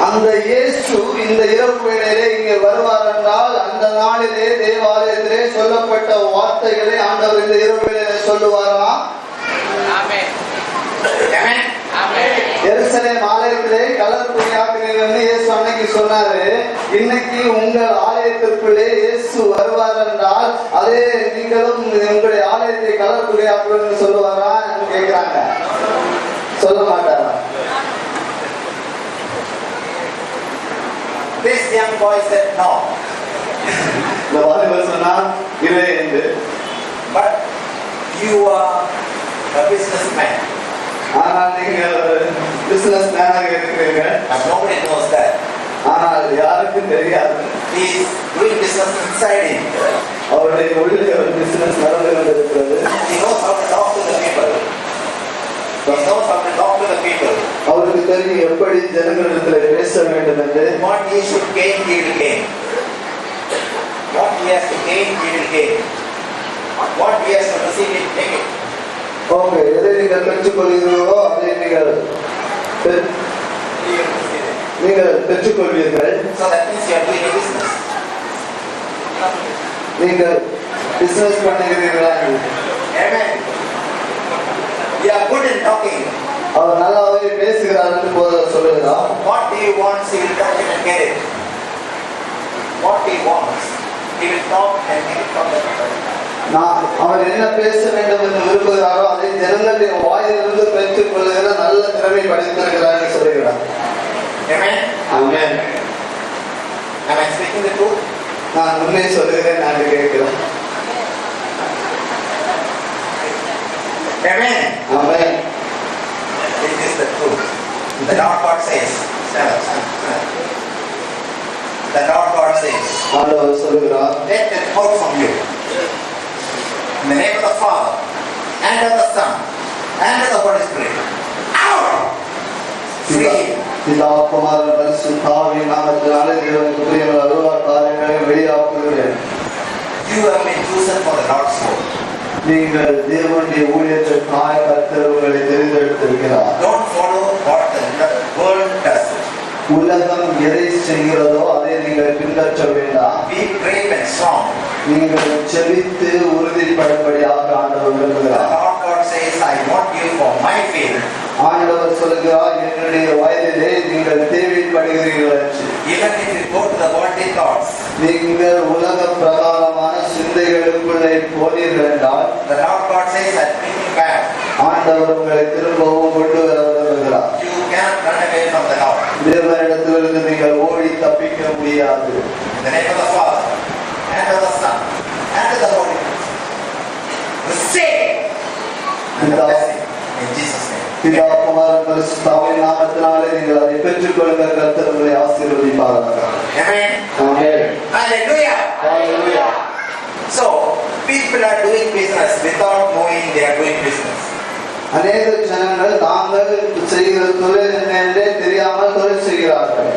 அந்த இயேசு இந்த இரவு வேளையிலே இங்கே வருவார் என்றால், அந்த நாளிலே தேவாலயத்திலே சொல்லப்பட்ட வார்த்தைகளை ஆண்டவர் இந்த இரவு வேளையிலே சொல்லுவாரா? Amen. Amen. எருசலேம் ஆலயத்திலே கலர் துணியாக்குறீங்கன்னு இயேசு அன்னைக்கு சொன்னாரு. இன்னைக்கு உங்கள் ஆலயத்திற்குள்ளே இயேசு வருவார் என்றால், அதே நீங்களும் உங்களுடைய ஆலயத்தை கலர் துணியாக்குறீங்கன்னு சொல்லுவாரா கேட்கிறாங்க. சொல்ல மாட்டாரா? This young boy said no. இந்த வாலிபர் சொன்னா இல்லை என்று. But you are a businessman. ஆனால் நீங்கள் பிசினஸ் மேனாக இருக்கிறீர்கள். And nobody knows that. ஆனால் யாருக்கும் தெரியாது. He is doing business inside him. அவருடைய உள்ளே ஒரு பிசினஸ் நடந்து கொண்டிருக்கிறது. He knows how to talk to the people. He knows how to talk to the people. அவருக்கு தெரியும் எப்படி ஜனங்களிடத்தில் பேச வேண்டும் என்று. What he should gain, he will gain. What he has to gain, he will gain. What he has to receive, he will take it. Okay, எதை நீங்கள் பெற்றுக்கொள்கிறீர்களோ அதை நீங்கள் பெற்றுக்கொள்வீர்கள். So that means you are doing a business. நீங்கள் business பண்ணுகிறீர்களா? Amen. You are good in talking. அவர் நல்லாவே பேசுகிறார் என்று போத சொல்லுகிறார். What he wants, he will talk it and get it. What he wants, he will talk and get it from the people. அவர் என்ன பேச வேண்டும் என்று விரும்புகிறாரோ அதை ஜனங்களுடைய வாயிலிருந்து பெற்றுக் கொள்ளுகிற நல்ல திறமை படித்திருக்கிறார் என்று சொல்லுகிறார். Amen. Amen. Am I speaking the truth? நான் உண்மையை சொல்லுகிறேன், நான் கேட்கிறேன். Amen. Amen. It is the truth. The Lord God says. The Lord God says. ஆண்டவர் சொல்லுகிறார். Let it out from you. In the name of the Father, and of the Son, and of the Holy Spirit. Out! Free. பிதா குமாரன் பரிசுத்த ஆவியின் நாமத்தினாலே தேவனுக்கு பிரியமுள்ள எல்லா காரியங்களையும் வெளியாக்குகிறேன். You have been chosen for the Lord's work. நீங்கள் தேவனுடைய ஊழியத்திற்காக கர்த்தர் உங்களை தெரிந்தெடுத்திருக்கிறார். Don't follow what the world does. உலகம் எதை செய்கிறதோ அதை நீங்கள் பின்பற்ற வேண்டாம். Be brave and strong. நீங்கள் செபித்து உறுதிப்படும்படியாக ஆண்டவர் The விரும்புகிறார். Lord God says, I want you for my field. ஆண்டவர் சொல்கிறார், என்னுடைய வயதிலே நீங்கள் தேவைப்படுகிறீர்கள் என்று. Even if you go to the worldly thoughts, நீங்கள் உலக பிரகாரமான சிந்தைகளுக்குள்ளே போனீர்கள் என்றால் the Lord God says, I bring you back. ஆண்டவர் உங்களை திரும்பவும் கொண்டு வர விரும்புகிறார். You cannot run away from the Lord. தேவனிடத்திலிருந்து நீங்கள் ஓடி தப்பிக்க முடியாது. In the name of the Father, and of the Son, and of the Holy Ghost. Receive and the blessing in Jesus' name. பிதா குமாரன் பரிசுத்தாவின் நாமத்தினாலே நீங்கள் அதை பெற்றுக்கொள்ளுங்க. கர்த்தர் உங்களை ஆசீர்வதிப்பாராக. Amen. Amen. Hallelujah. Hallelujah. So, people are doing business without knowing they are doing business. அநேக ஜனங்கள் தாங்கள் செய்கிற தொழில் என்ன என்றே தெரியாமல் தொழில் செய்கிறார்கள்.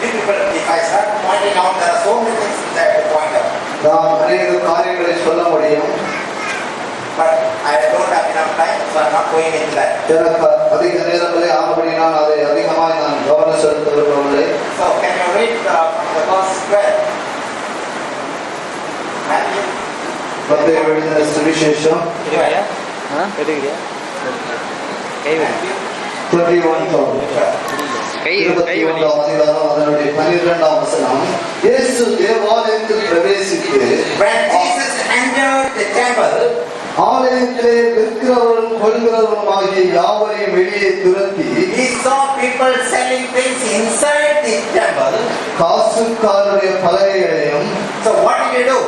If I start pointing out, there are so many things that I have to point out. நாம் அநேக காரியங்களை சொல்ல முடியும். But I don't have enough time, so I'm not going into that. எனக்கு அதிக நேரங்களே ஆனபடி நான் அதை அதிகமாக நான் கவனம் செலுத்த விரும்பவில்லை. So, can you read from the verse 12? Matthew. மத்தேயு எழுதின சுவிசேஷம் 21 அதிகாரம் அதனுடைய 12ஆம் வசனம். இயேசு தேவாலயத்தில் பிரவேசித்து When Jesus entered the temple, ஆலயத்திலே விற்கிறவரும் கொள்கிறவருமாகிய யாவரையும் வெளியே துரத்தி he saw people selling things inside the temple. காசுக்காரருடைய பலகைகளையும். So what did he do?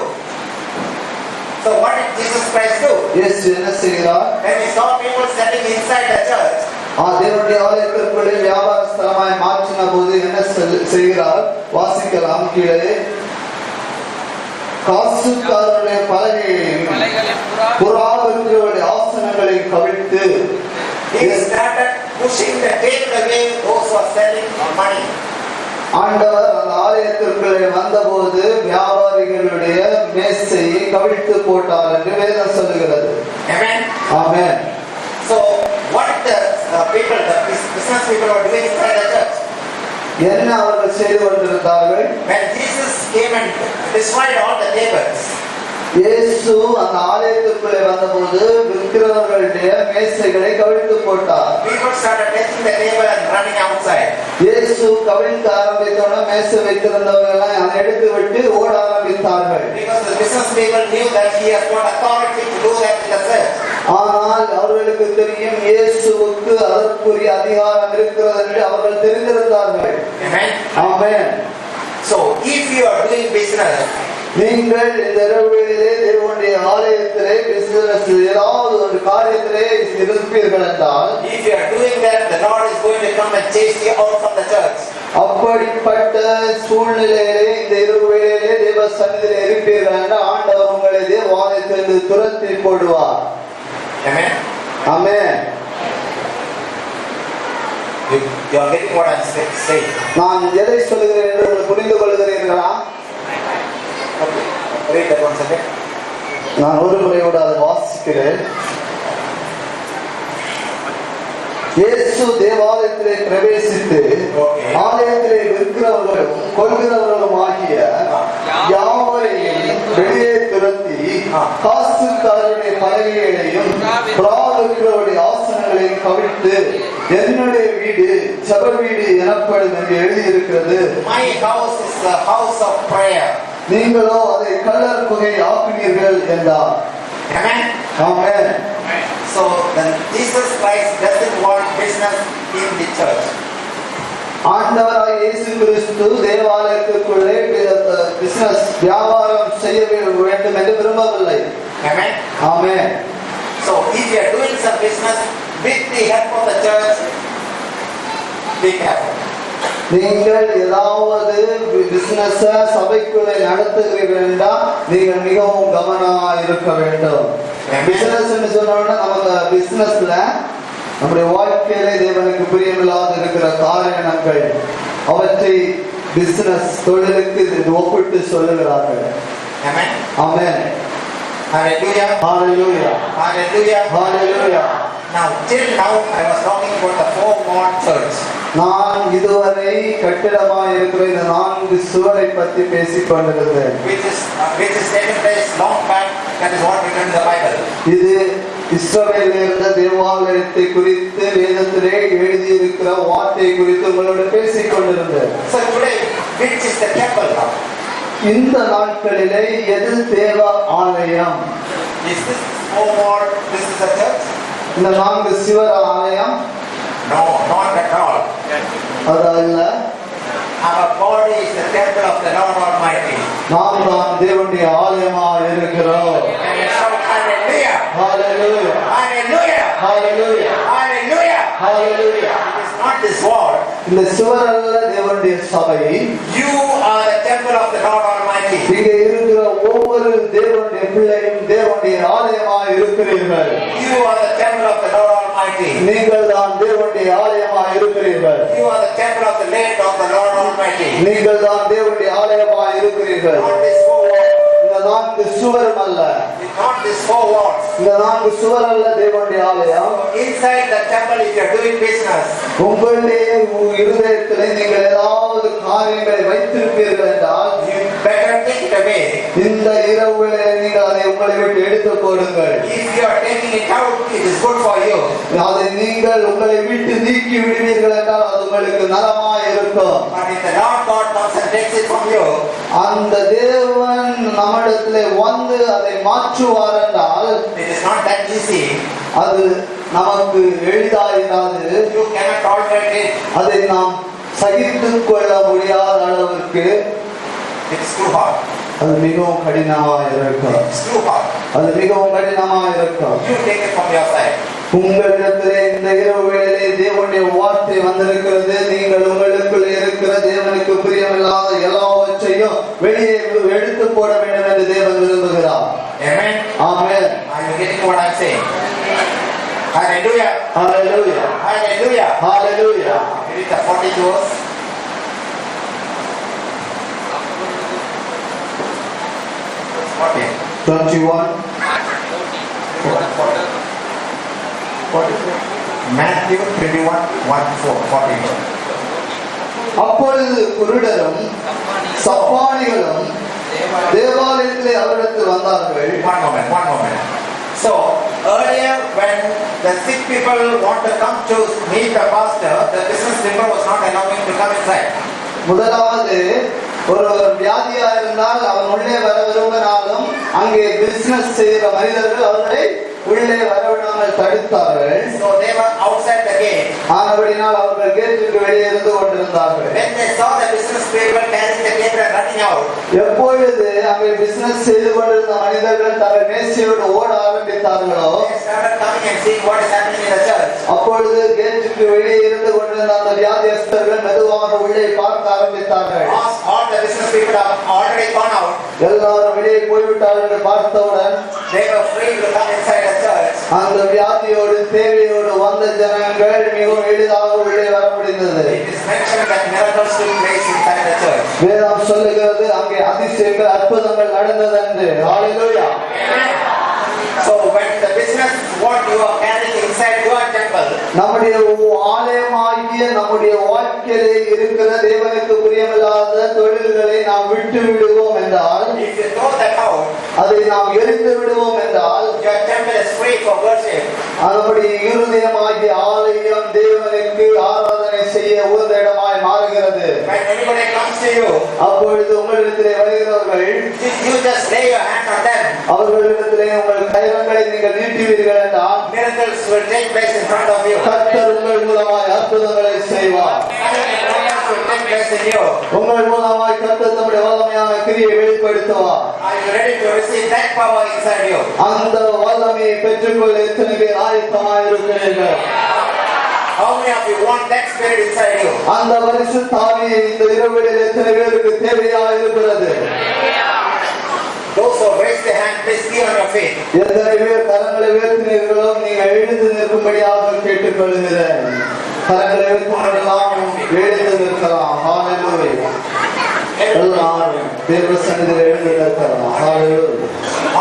So what did Jesus Christ do? இயேசு என்ன செய்கிறார்? When he saw people selling inside the church, தேவனுடைய ஆலயத்திற்குள்ளே வியாபார ஸ்தலமாய் மாற்றின போது என்ன செய்கிறார்? வாசிக்கலாம் கீழே. காசுக்காரருடைய பலகைகளையும் புறாவிற்குடைய ஆசனங்களை கவிழ்த்து he started pushing the table away those who are selling money. ஆண்டவர் அந்த ஆலயத்திற்குள்ளே வந்தபோது வியாபாரிகளுடைய மேசையை கவிழ்த்து போட்டார் என்று வேதம் சொல்லுகிறது. Amen. Amen. So what the business people were doing inside the church? என்ன அவர்கள் செய்து கொண்டிருந்தார்கள்? When Jesus came and destroyed all the tables, இயேசு அந்த ஆலயத்திற்குள்ளே வந்தபோது விற்கிறவர்களுடைய மேசைகளை கவிழ்த்து போட்டார். people started taking the table and running outside. இயேசு கவிழ்க்க ஆரம்பித்தோட மேசை வைத்திருந்தவர்கள் எல்லாம் அதை எடுத்து விட்டு ஓட ஆரம்பித்தார்கள். Because the business people knew that he has got authority to do that in the church. ஆனால் அவர்களுக்கு தெரியும் இயேசுவுக்கு அதற்குரிய அதிகாரம் இருக்கிறது என்று அவர்கள் தெரிந்திருந்தார்கள். Amen. Amen. So if you are doing business, நீங்கள் இந்த இரவிலே தேவனுடைய ஆலயத்திலே பிசினஸ் ஏதாவது ஒரு காரியத்திலே இருப்பீர்கள் என்றால், if you are doing that, the Lord is going to come and chase you out from the church. அப்படிப்பட்ட சூழ்நிலையிலே இந்த இரவிலே தேவ சந்நிதியிலே இருப்பீர்கள் என்றால் ஆண்டவர் உங்களை தேவாலயத்திலிருந்து துரத்தி போடுவார். Amen. Amen. You are getting what I am saying. நான் எதை சொல்கிறேன் என்று நீங்கள் புரிந்து கொள்கிறீர்களா? Okay. Read that once again. நான் ஒரு முறையோடு அதை வாசிக்கிறேன். இயேசு தேவாலயத்திலே பிரவேசித்து ஆலயத்திலே விற்கிறவர்களும் கொள்கிறவர்களும் ஆகிய யாவரையும் வெளியே துரத்தி காசுக்காரருடைய பலகைகளையும் புறாவிற்கிறவருடைய ஆசனங்களையும் கவிழ்த்து என்னுடைய வீடு ஜெப வீடு எனப்படும் என்று எழுதியிருக்கிறது. My house is the house of prayer. நீங்களோ அதை கள்ளர் குகை ஆக்கினீர்கள் என்றார். Amen. Amen. So then Jesus Christ doesn't want business in the church. ஆண்டவராய் இயேசு கிறிஸ்து தேவாலயத்திற்குள்ளே பிசினஸ் வியாபாரம் செய்ய வேண்டும் என்று விரும்பவில்லை. Amen. Amen. So if you are doing some business with the help of the church, be careful. நீங்கள் ஏதாவது பிசினஸ் சபைக்குள்ளே நடத்துகிறீர்கள் என்றால் நீங்கள் மிகவும் கவனமாக இருக்க வேண்டும். பிசினஸ் சொன்னோம்னா நமக்கு பிசினஸ்ல நம்முடைய வாழ்க்கையிலே தேவனுக்கு பிரியமில்லாத இருக்கிற காரணங்கள் அவற்றை பிசினஸ் தொழிலுக்கு ஒப்பிட்டு சொல்லுகிறார்கள். Amen. Amen. Hallelujah. Hallelujah. Hallelujah. Hallelujah. Now, till now, I was talking about the four-wall church. நான் இதுவரை கட்டிடமாய் இருக்கிற இந்த 4 சுவரை பற்றி பேசிக் கொண்டிருந்தேன். Which is taken place long back. That is what written in the Bible. இது இஸ்ரவேலில் இருந்த தேவாலயத்தை குறித்து வேதத்திலே எழுதியிருக்கிற வார்த்தை குறித்து உங்களோடு பேசிக் கொண்டிருந்தேன். So today, which is the temple now? இந்த நாட்களிலே எது தேவ ஆலயம்? Is this four-wall? This is the church? இந்த 4 சிவர ஆலயம்? No, not at all. அதல்ல. Our body is the temple of the Lord Almighty. நாம் தான் தேவனுடைய ஆலயமாக இருக்கிறோம். And we shout hallelujah. Hallelujah. Hallelujah. Hallelujah. Hallelujah. Hallelujah. It is not this wall. இந்த சுவர் அல்ல தேவனுடைய சபை. You are the temple of the Lord Almighty. இங்கே இருக்கிற ஒவ்வொரு தேவனுடைய பிள்ளையும் தேவனுடைய ஆலயமாக இருக்கிறீர்கள். You are the temple of the Lord Almighty. நீங்கள் தான் தேவனுடைய ஆலயமாக இருக்கிறீர்கள். You are the temple of the land of the Lord Almighty. நீங்கள் தான் தேவனுடைய ஆலயமாக இருக்கிறீர்கள். Not this four walls. இந்த 4 சுவரும் அல்ல. Not this four walls. இந்த 4 சுவர் அல்ல தேவனுடைய ஆலயம். Inside the temple, if you are doing business, உங்களுடைய இருதயத்திலே நீங்கள் ஏதாவது காரியங்களை வைத்திருப்பீர்கள் என்றால் you better take it away. இந்த இரவுகளிலே நீங்கள் அதை உங்களை விட்டு எடுத்து போடுங்கள். If you are taking it out, it is good for you. அதை நீங்கள் உங்களை விட்டு நீக்கி விடுவீர்கள் என்றால் அது உங்களுக்கு நலமாய் இருக்கும். But if the Lord God comes and takes it from you, அந்த தேவன் நம்மிடத்திலே வந்து அதை மாற்றுவார் என்றால் it is not that easy. அது நமக்கு எளிதாயிராது. You cannot tolerate it. அதை நாம் சகித்துக் கொள்ள முடியாத அளவிற்கு It is too hard. அது மிகவும் கடினமாக இருக்கும். It's too hard. அது மிகவும் கடினமாக இருக்கும். You take it from your side. உங்களிடத்திலே இந்த இரவு வேளையிலே தேவனுடைய வார்த்தை வந்திருக்கிறது. நீங்கள் உங்களுக்குள்ளே இருக்கிற தேவனுக்கு பிரியமில்லாத எல்லாவற்றையும் வெளியே எடுத்து போட வேண்டும் என்று தேவன் விரும்புகிறார். Amen. Amen. Are you getting what I'm saying? Hallelujah. Hallelujah. Hallelujah. Hallelujah. Read the 40th verse. 21. Matthew 21, 1-4. அப்பொழுது குருடரும் சப்பானிகளும் தேவாலயத்திலே அவரிடத்தில் வந்தார்கள். One moment. So, earlier when the sick people want to come to meet the pastor, the business people was not allowing to come inside. முதலாவது ஒரு வியாதியா இருந்தால் அவன் உள்ளே வர விரும்பினாலும் அங்கே பிசினஸ் செய்கிற மனிதர்கள் அவர்களை உள்ளே வரவிடாமல் தடுத்தார்கள். So they were outside the gate. ஆனபடினால் அவர்கள் கேட்டுக்கு வெளியே இருந்து கொண்டிருந்தார்கள். When they saw the business people carrying the gate and running out, எப்பொழுது அங்கே பிசினஸ் செய்து கொண்டிருந்த மனிதர்கள் தங்கள் மேசையோடு ஓட ஆரம்பித்தார்களோ, they started coming and seeing what is happening in the church. அப்பொழுது கேட்டுக்கு வெளியே இருந்து கொண்டிருந்த அந்த வியாதியஸ்தர்கள் மெதுவாக உள்ளே பார்க்க ஆரம்பித்தார்கள். All the business people have already gone out. எல்லாரும் வெளியே போய்விட்டார்கள் பார்த்தவுடன் They were free to come inside the church. அந்த வியாதியோடு தேவையோடு வந்த ஜனங்கள் மிகவும் எளிதாக உள்ளே வர முடிந்தது. It is mentioned that miracles took place inside the church. வேதம் சொல்லுகிறது அங்கே அதிசயங்கள் அற்புதங்கள் நடந்தது என்று. ஹalleluya. So when the business what you are carrying inside your temple, நம்முடைய ஆலயமாகிய நம்முடைய வாழ்க்கையிலே இருக்கிற தேவனுக்கு பிரியமில்லாத தொழில்களை நாம் விட்டு விடுவோம் என்றால், if you throw that out, அதை நாம் எரிந்து விடுவோம் என்றால், your temple is free for worship. நம்முடைய இருதயமாகிய ஆலயம் தேவனுக்கு ஆராதனை செய்ய உகந்த இடமாய் மாறுகிறது. When anybody comes to you, அப்பொழுது உங்களிடத்திலே வருகிறவர்கள் you just lay your hand on them. அவர்களிடத்திலே உங்கள் கைகளை நீங்கள் நீட்டுவீர்கள் என்றால் Miracles will take place in front of you. கர்த்தர் உங்கள் மூலமாய் அற்புதங்களை செய்வார். Miracles will take place in you. உங்கள் மூலமாய் கர்த்தர் தம்முடைய வல்லமையான கிரியை வெளிப்படுத்துவார். Are you ready to receive that power inside you? அந்த வல்லமையை பெற்றுக்கொள்ள எத்தனை பேர் ஆயத்தமாய் இருக்கிறீர்கள்? How many of you want that spirit inside you? அந்த பரிசுத்த ஆவியை இந்த இரவில் எத்தனை பேருக்கு தேவையாக இருக்கிறது? Those who raise their hand, please be on your feet. எத்தனை பேர் கரங்களை உயர்த்தினீர்களோ நீங்கள் எழுந்து நிற்கும்படியாக கேட்டுக்கொள்கிறேன். கரங்களை உயர்த்தினெல்லாம் எழுந்து நிற்கலாம். ஹalleluya. எல்லாரும் தேவ சந்நிதியில் எழுந்து நிற்கலாம். ஹalleluya.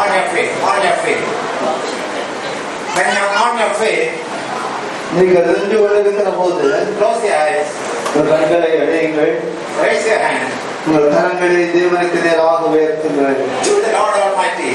On your feet. faith. On your faith. When you're on your faith, நீங்கள் நின்று கொண்டிருக்கிற போது close your eyes, உங்கள் கண்களை அடையுங்கள், raise your hand உங்கள் கரங்களை தேவனுக்கு நேராக உயர்த்துங்கள். to the Lord Almighty.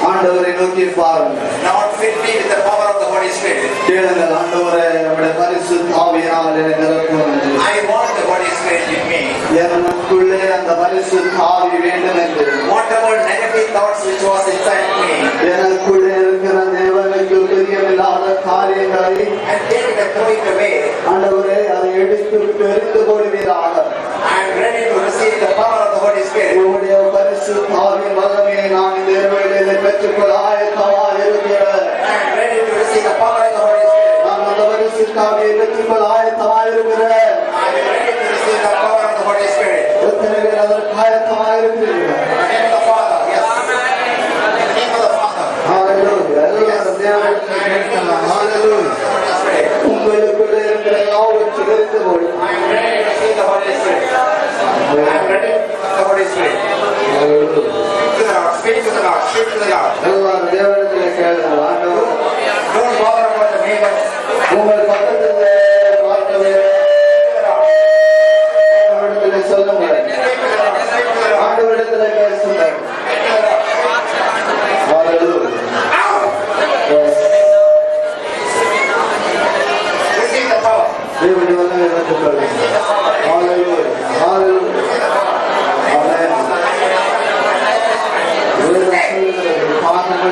ஆண்டவரை நோக்கி பாருங்கள். Lord, fill me with the power of the Holy Spirit. கேளுங்கள், ஆண்டவரே நம்முடைய பரிசுத்த ஆவியினால் என்னை நிரப்பும் என்று. I want the Holy Spirit in me. எனக்குள்ளே அந்த பரிசுத்த ஆவி வேண்டும் என்று. Whatever negative thoughts which was inside me, எனக்குள்ளே இருக்கிற தேவனுக்கு பிரியமில்லாத காரியங்களை and take it and throw it away. ஆண்டவரே அதை எடுத்து எரிந்து போடுவீராக. I am ready to receive the power of the Holy Spirit. உங்களுடைய பரிசுத்த ஆவியின் வல்லமையை நான் இந்த இரவிலே பெற்றுக்கொள்ள ஆயத்தமாக இருக்கிறேன். I am ready to receive the power of the Holy Spirit. நான் அந்த பரிசுத்த ஆவியை பெற்றுக்கொள்ள ஆயத்தமாக இருக்கிறேன். I am ready to receive the power of the Holy Spirit. எத்தனை பேர் அதற்கு ஆயத்தமாக இருக்கிறீர்கள்? In the name of the Father, yes. In the name of the Father. ஹalleluya. எல்லாரும் தேவனுக்கு கேட்கலாம். ஹalleluya. Holy Spirit. உங்களுக்குள்ளே இருக்கிற எல்லாவற்றையும் எரிந்து போடு. I am ready to receive the Holy Spirit. I am ready to receive the Holy Spirit. Hallelujah. To the Lord, speak to the Lord, speak to the Lord. எல்லாரும் தேவனிடத்தில் கேளுங்கள். ஆண்டவர் Don't bother about the neighbors. உங்கள் பக்கத்திலே பார்க்கவே ஆண்டவரிடத்திலே சொல்லுங்கள். Speak to the Lord, speak to the Lord. ஆண்டவரிடத்திலே பேசுங்கள். Speak to the Lord. Hallelujah. Receive the power. தேவனுடைய வல்லமையை பெற்றுக்கொள்ளுங்கள். ஹalleluya. ஹalleluya. ஆமென். வேதம் சொல்லுகிறது, பாதங்கள்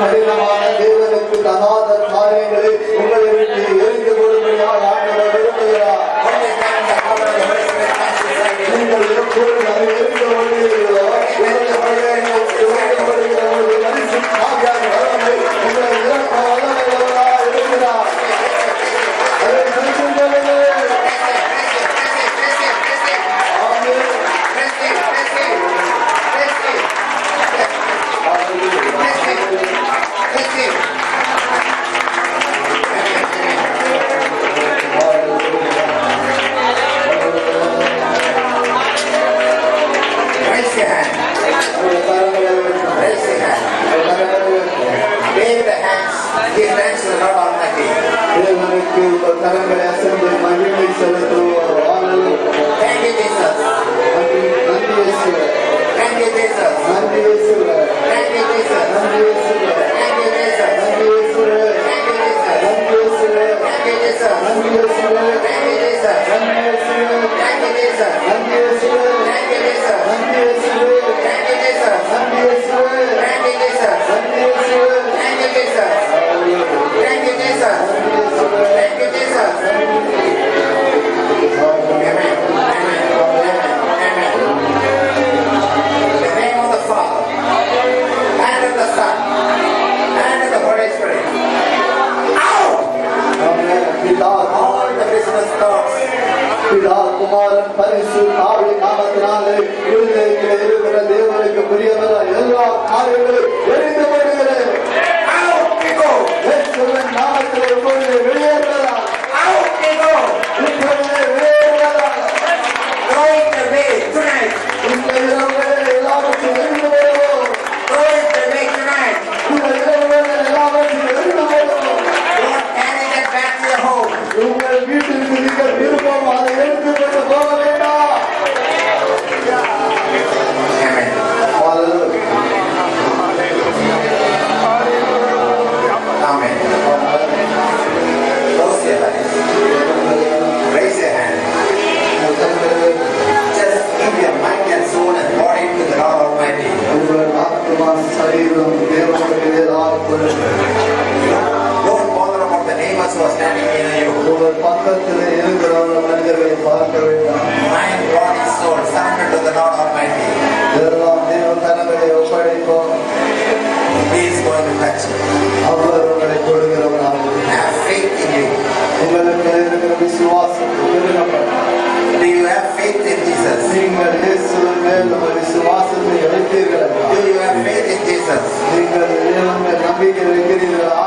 கடினமான தேவனுக்கு தகாத காரியங்களை உங்களை விட்டு எரிந்து கொடுமையால் ஆண்டவர் விரும்புகிறார். நீங்கள் எப்பொழுது அதை எரிந்து கொள்கிறீர்களோ உங்களுடைய பரிகாரப்படுகிற ஒரு மனுஷன் ஆகியாக வரவில்லை உங்களை இறக்க வல்லவராக இருக்கிறார். அதை நினைத்துக் கொள்ளுங்கள். கரங்களை அசைந்து மகிமை செலுத்துவோம். Thank you, Jesus. நன்றி இயேசுவே. Thank you, Jesus. நன்றி இயேசுவே. Thank you, Jesus. நன்றி இயேசுவே. Thank you, Jesus. நன்றி இயேசுவே. Thank you, Jesus. நன்றி இயேசுவே. Thank you, Jesus. நன்றி இயேசுவே. Thank you, Jesus. நன்றி இயேசுவே. Thank you, Jesus. நன்றி இயேசுவே. Thank you, Jesus. நன்றி இயேசுவே. Thank you, Jesus. நன்றி இயேசுவே. Thank you, Jesus. நன்றி இயேசுவே. Thank you, Jesus. Thank you, Jesus. Thank you, Jesus. Amen. Amen. Amen. In the name of the Father, and of the Son, and of the Holy Spirit. Out! பிதா All the business thoughts. பிதா குமாரன் பரிசுத்த ஆவியின் நாமத்தினாலே இருதயத்திலே இருக்கிற தேவனுக்கு பிரியமான எல்லா காரியங்களும் எரிந்து போடுகிறேன். Out we go. இயேசுவின் நாமத்திலே இப்பொழுது வெளியேறலாம். Out we go. இப்பொழுது வெளியேறலாம். Throw it away tonight. இந்த இரவுகளில் எல்லாவற்றையும் எரிந்து போடுவோம். Throw it away tonight. இந்த இரவுகளில் எல்லாவற்றையும் எரிந்து போடுவோம். Don't carry that back to your home. உங்கள் வீட்டிற்கு நீங்கள் விருப்பம் அதை எடுத்து கொண்டு போக வேண்டாம். Amen. Hallelujah. Amen. Close your eyes. Raise your hand. Just give your mind and soul and body to the Lord Almighty. உங்கள் ஆத்மா சரீரம் தேவனுக்கு எதிராக கொடுங்கள். Don't bother about the neighbors who are standing near you. உங்கள் பக்கத்தில் இருக்கிற மனிதர்களை பார்க்க வேண்டாம். Mind, body, soul, surrender to the Lord Almighty. எல்லாம் தேவ கரங்களை ஒப்படைப்போம். He is going to touch you. அவர் உங்களை கொடுக்கிறவராக. Have faith in you. உங்களுக்கு இருக்கிற விசுவாசம் பெருகப்பட்டார். Do you have faith in Jesus? நீங்கள் இயேசுவின் மேல் உங்கள் விசுவாசத்தை வைத்தீர்களா? Do you have faith in Jesus? நீங்கள் தேவன் மேல் நம்பிக்கை வைக்கிறீர்களா?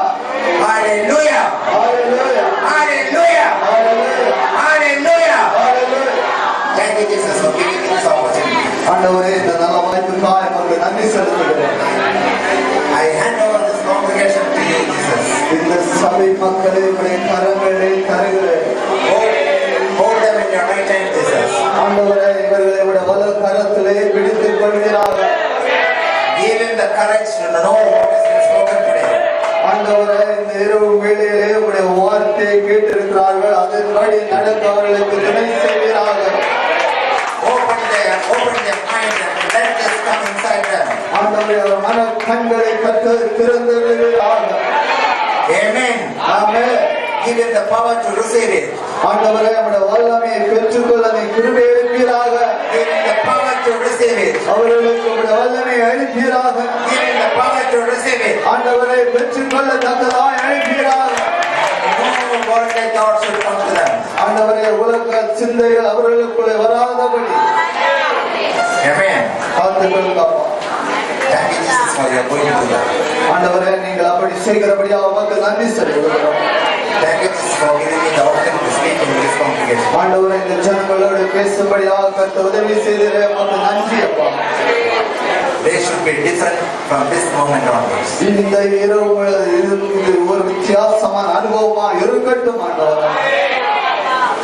Hallelujah! Hallelujah. Hallelujah! Hallelujah. Hallelujah! Hallelujah. Thank you, Jesus, for giving me this opportunity. ஆண்டவரே இந்த நல்ல வாய்ப்புக்காக உங்களுக்கு நன்றி செலுத்துகிறேன். I hand over this congregation to you, Jesus. இந்த சபை மக்களை உடைய கரங்களை தருகிறேன். Hold them in your right hand, Jesus. ஆண்டவரே இவர்களை உடைய வலது கரத்திலே பிடித்துக் கொள்கிறார்கள். Give him the courage to know what has been spoken today. ஆண்டவரே இந்த இரவு வேளையிலே உடைய வார்த்தையை கேட்டிருக்கிறார்கள். அதன்படி நடக்க அவர்களுக்கு துணை செய்கிறார்கள். Open their mind and let this come inside them. ஆண்டவரே அவர் மன கண்களை திறந்து விடுகிறார்கள். Amen. Amen. Give him the power to receive it. ஆண்டவரே நம்முடைய வல்லமையை பெற்றுக்கொள்ள நீ கிருபை அளிப்பீராக. Give him the power to receive it. அவர்களுக்கு உடைய வல்லமையை அளிப்பீராக. Give him the power to receive it. ஆண்டவரை பெற்றுக்கொள்ள தக்கதாய் அளிப்பீராக. No worldly thoughts will come to them. ஆண்டவரே உலக சிந்தைகள் அவர்களுக்குள்ளே வராதபடி Amen. பார்த்துக்கொள்ளுங்கப்பா. Thank you, Jesus, for your going to that. ஆண்டவரே நீங்கள் அப்படி செய்கிறபடியாக உமக்கு நன்றி செலுத்துகிறோம். Thank you, Jesus, for giving me the opportunity to speak in this congregation. ஆண்டவரே இந்த ஜனங்களோடு பேசும்படியாக கர்த்தர் உதவி செய்தீரே உமக்கு நன்றி அப்பா. They should be different from this moment onwards. இந்த இரவு இது ஒரு வித்தியாசமான அனுபவமா இருக்கட்டும் ஆண்டவரே.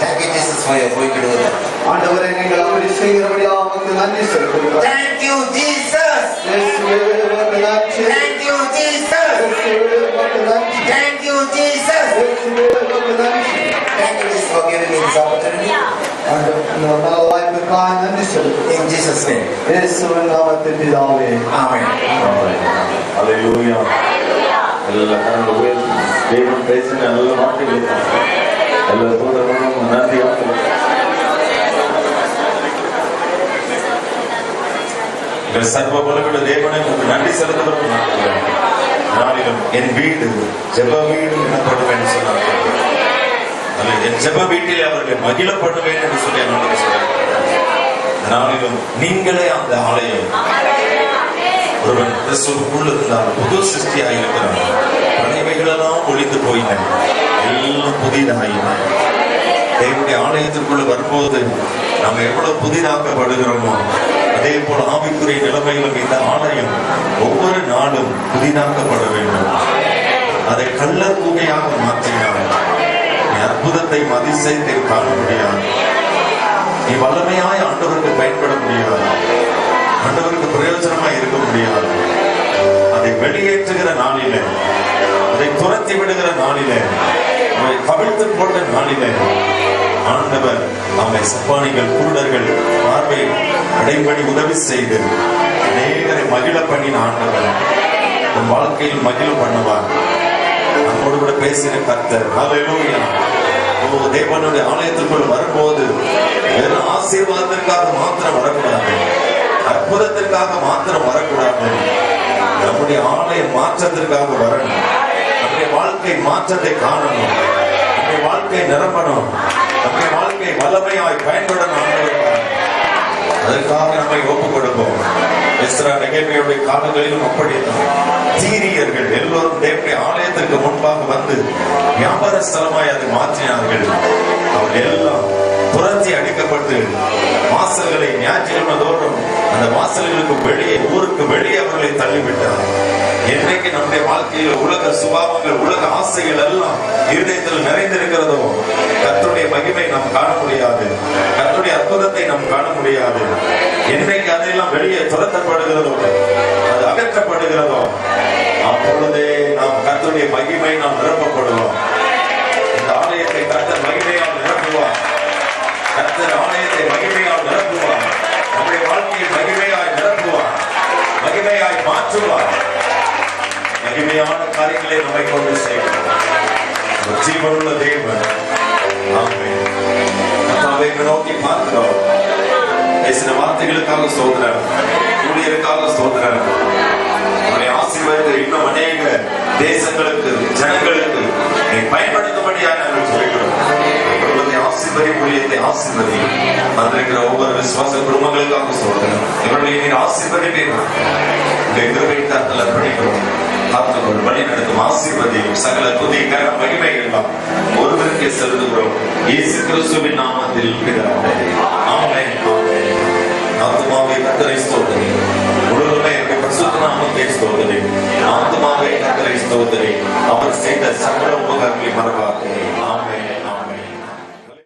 Thank you, Jesus, for your going to do that. ஆண்டவரே நீங்கள் அப்படி செய்கிறபடியாக உமக்கு நன்றி செலுத்துகிறோம். Thank you, Jesus. இயேசுவே உமக்கு நன்றி. Thank you, Jesus. இயேசுவே உமக்கு நன்றி. Thank you, Jesus. இயேசுவே உமக்கு நன்றி. Thank you, Jesus, for giving me this opportunity. ஆண்டவரே இந்த நல்ல வாய்ப்புக்காக நன்றி செலுத்துகிறோம். In Jesus' name. இயேசுவின் நாமத்தில் பிதாவே. Amen. Hallelujah. பேசி நல்ல வார்த்தைகள் எல்லா தூதர்களும் நன்றியாக சர்வ வல்லமையுள்ள தேவனே உங்களுக்கு நன்றி செலுத்துகிறோம். நாளிலும் என் வீடு ஜெப வீடு எனப்படும் என்று சொன்னார்கள். என் ஜெப வீட்டில் அவர்கள் மகிழப்படுவேன் என்று சொல்லி என்னோட சொன்னார்கள். நாளிலும் நீங்களே அந்த ஆலயம். ஒருவன் கிறிஸ்துவுக்குள் இருந்தால் புது சிருஷ்டியாக இருக்கிறான். பழையவைகளெல்லாம் ஒழிந்து போயின, எல்லாம் புதிதாயின. தேவனுடைய ஆலயத்திற்குள்ள வரும்போது நாம் எவ்வளவு புதிதாக்கப்படுகிறோமோ அதே போல ஆவிக்குரிய நிலைமையிலும் இந்த ஆலயம் ஒவ்வொரு நாளும் புதிதாக்கப்பட வேண்டும். அதை கள்ளர் கூகையாக மாற்றினார். நீ அற்புதத்தையும் அதிசயத்தையும் காண முடியாது. நீ வல்லமையாய் ஆண்டவருக்கு பயன்பட முடியாது. ஆண்டவருக்கு பிரயோஜனமாய் இருக்க முடியாது. அதை வெளியேற்றுகிற நாளிலே, அதை துரத்தி விடுகிற நாளிலே, அதை கவிழ்த்து போட்ட நாளிலே ஆண்டவர் நம்மை சப்பானிகள் குருடர்கள் பார்வை அடைபடி உதவி செய்து அநேகரை மகிழ பண்ணின ஆண்டவர் நம் வாழ்க்கையில் மகிழ பண்ணுவார். நம்மோடு கூட பேசின கர்த்தர். ஹல்லேலூயா. தேவனுடைய ஆலயத்திற்குள் வரும்போது வெறும் ஆசீர்வாதத்திற்காக மாத்திரம் வரக்கூடாது, அற்புதத்திற்காக மாத்திரம் வரக்கூடாது. நம்முடைய ஆலயம் மாற்றத்திற்காக வரணும். நம்முடைய வாழ்க்கை மாற்றத்தை காணணும். நம்முடைய வாழ்க்கை நிரம்பணும். நம்முடைய வாழ்க்கை வல்லமையாய் பயன்படணும். அதற்காக நம்மை ஒப்புக் கொடுப்போம். எஸ்ரா நெகேமியாவுடைய காலங்களிலும் அப்படித்தான் சீரியர்கள் எல்லோரும் தேவனுடைய ஆலயத்திற்கு முன்பாக வந்து வியாபார ஸ்தலமாய் அதை மாற்றினார்கள். அவர்கள் எல்லாம் புரட்சி அடிக்கப்பட்டு வாசல்களை ஞாயிற்றுக்கிழமை தோறும் அந்த வாசல்களுக்கு வெளியே, ஊருக்கு வெளியே அவர்களை தள்ளிவிட்டார். என்றைக்கு நம்முடைய வாழ்க்கையில் உலக சுபாவங்கள், உலக ஆசைகள் எல்லாம் இருதயத்தில் நிறைந்திருக்கிறதோ கர்த்தருடைய மகிமை நாம் காண முடியாது, கர்த்தருடைய அற்புதத்தை நாம் காண முடியாது. என்றைக்கு அதெல்லாம் வெளியே துரத்தப்படுகிறதோ, அது அகற்றப்படுகிறதோ, அப்பொழுதே நாம் கர்த்தருடைய மகிமை நாம் நிரப்பப்படுவோம். இந்த ஆலயத்தை கர்த்தர் மகிமையால் நிரப்புவார். கர்த்தர் ஆலயத்தை மகிமையால் நிரப்புவார். நம்முடைய வாழ்க்கையை மகிமையாய் நிரப்புவார், மகிமையாய் மாற்றுவார். மகிமையான காரியங்களை நம்மை கொண்டு செய்வார். ஜீவனுள்ள தேவன். ஆமென். கர்த்தாவை நோக்கி பார்க்கிறோம். பேசின வார்த்தைகளுக்காக ஸ்தோத்திரம், ஊழியருக்காக ஸ்தோத்திரம். நம்மை ஆசீர்வதித்து இன்னும் அநேக தேசங்களுக்கு, ஜனங்களுக்கு பயன்படுத்தும்படியாக நாங்கள் சொல்கிறோம். குடும்பத்தை ஆசீர்வதி, ஊழியத்தை ஆசீர்வதி. வந்திருக்கிற ஒவ்வொரு விசுவாச குடும்பங்களுக்காக ஸ்தோத்திரம். இவர்களை நீர் ஆசீர்வதிப்பீர்கள். படிக்கிறோம். காத்துக்கொள், வழி நடத்தும், ஆசீர்வதி. சகல துதி கன மகிமை எல்லாம் ஒருவருக்கே செலுத்துகிறோம். இயேசு கிறிஸ்துவின் நாமத்தில் பிதாவே. ஆமென். ஆத்துமாவே கர்த்தரை ஸ்தோத்திரி. முழுவதுமே பரிசுத்த நாமத்தை ஸ்தோத்திரி. ஆத்துமாவே கர்த்தரை ஸ்தோத்திரி. அவர் செய்த சகல உபகாரங்களை மறவாதே.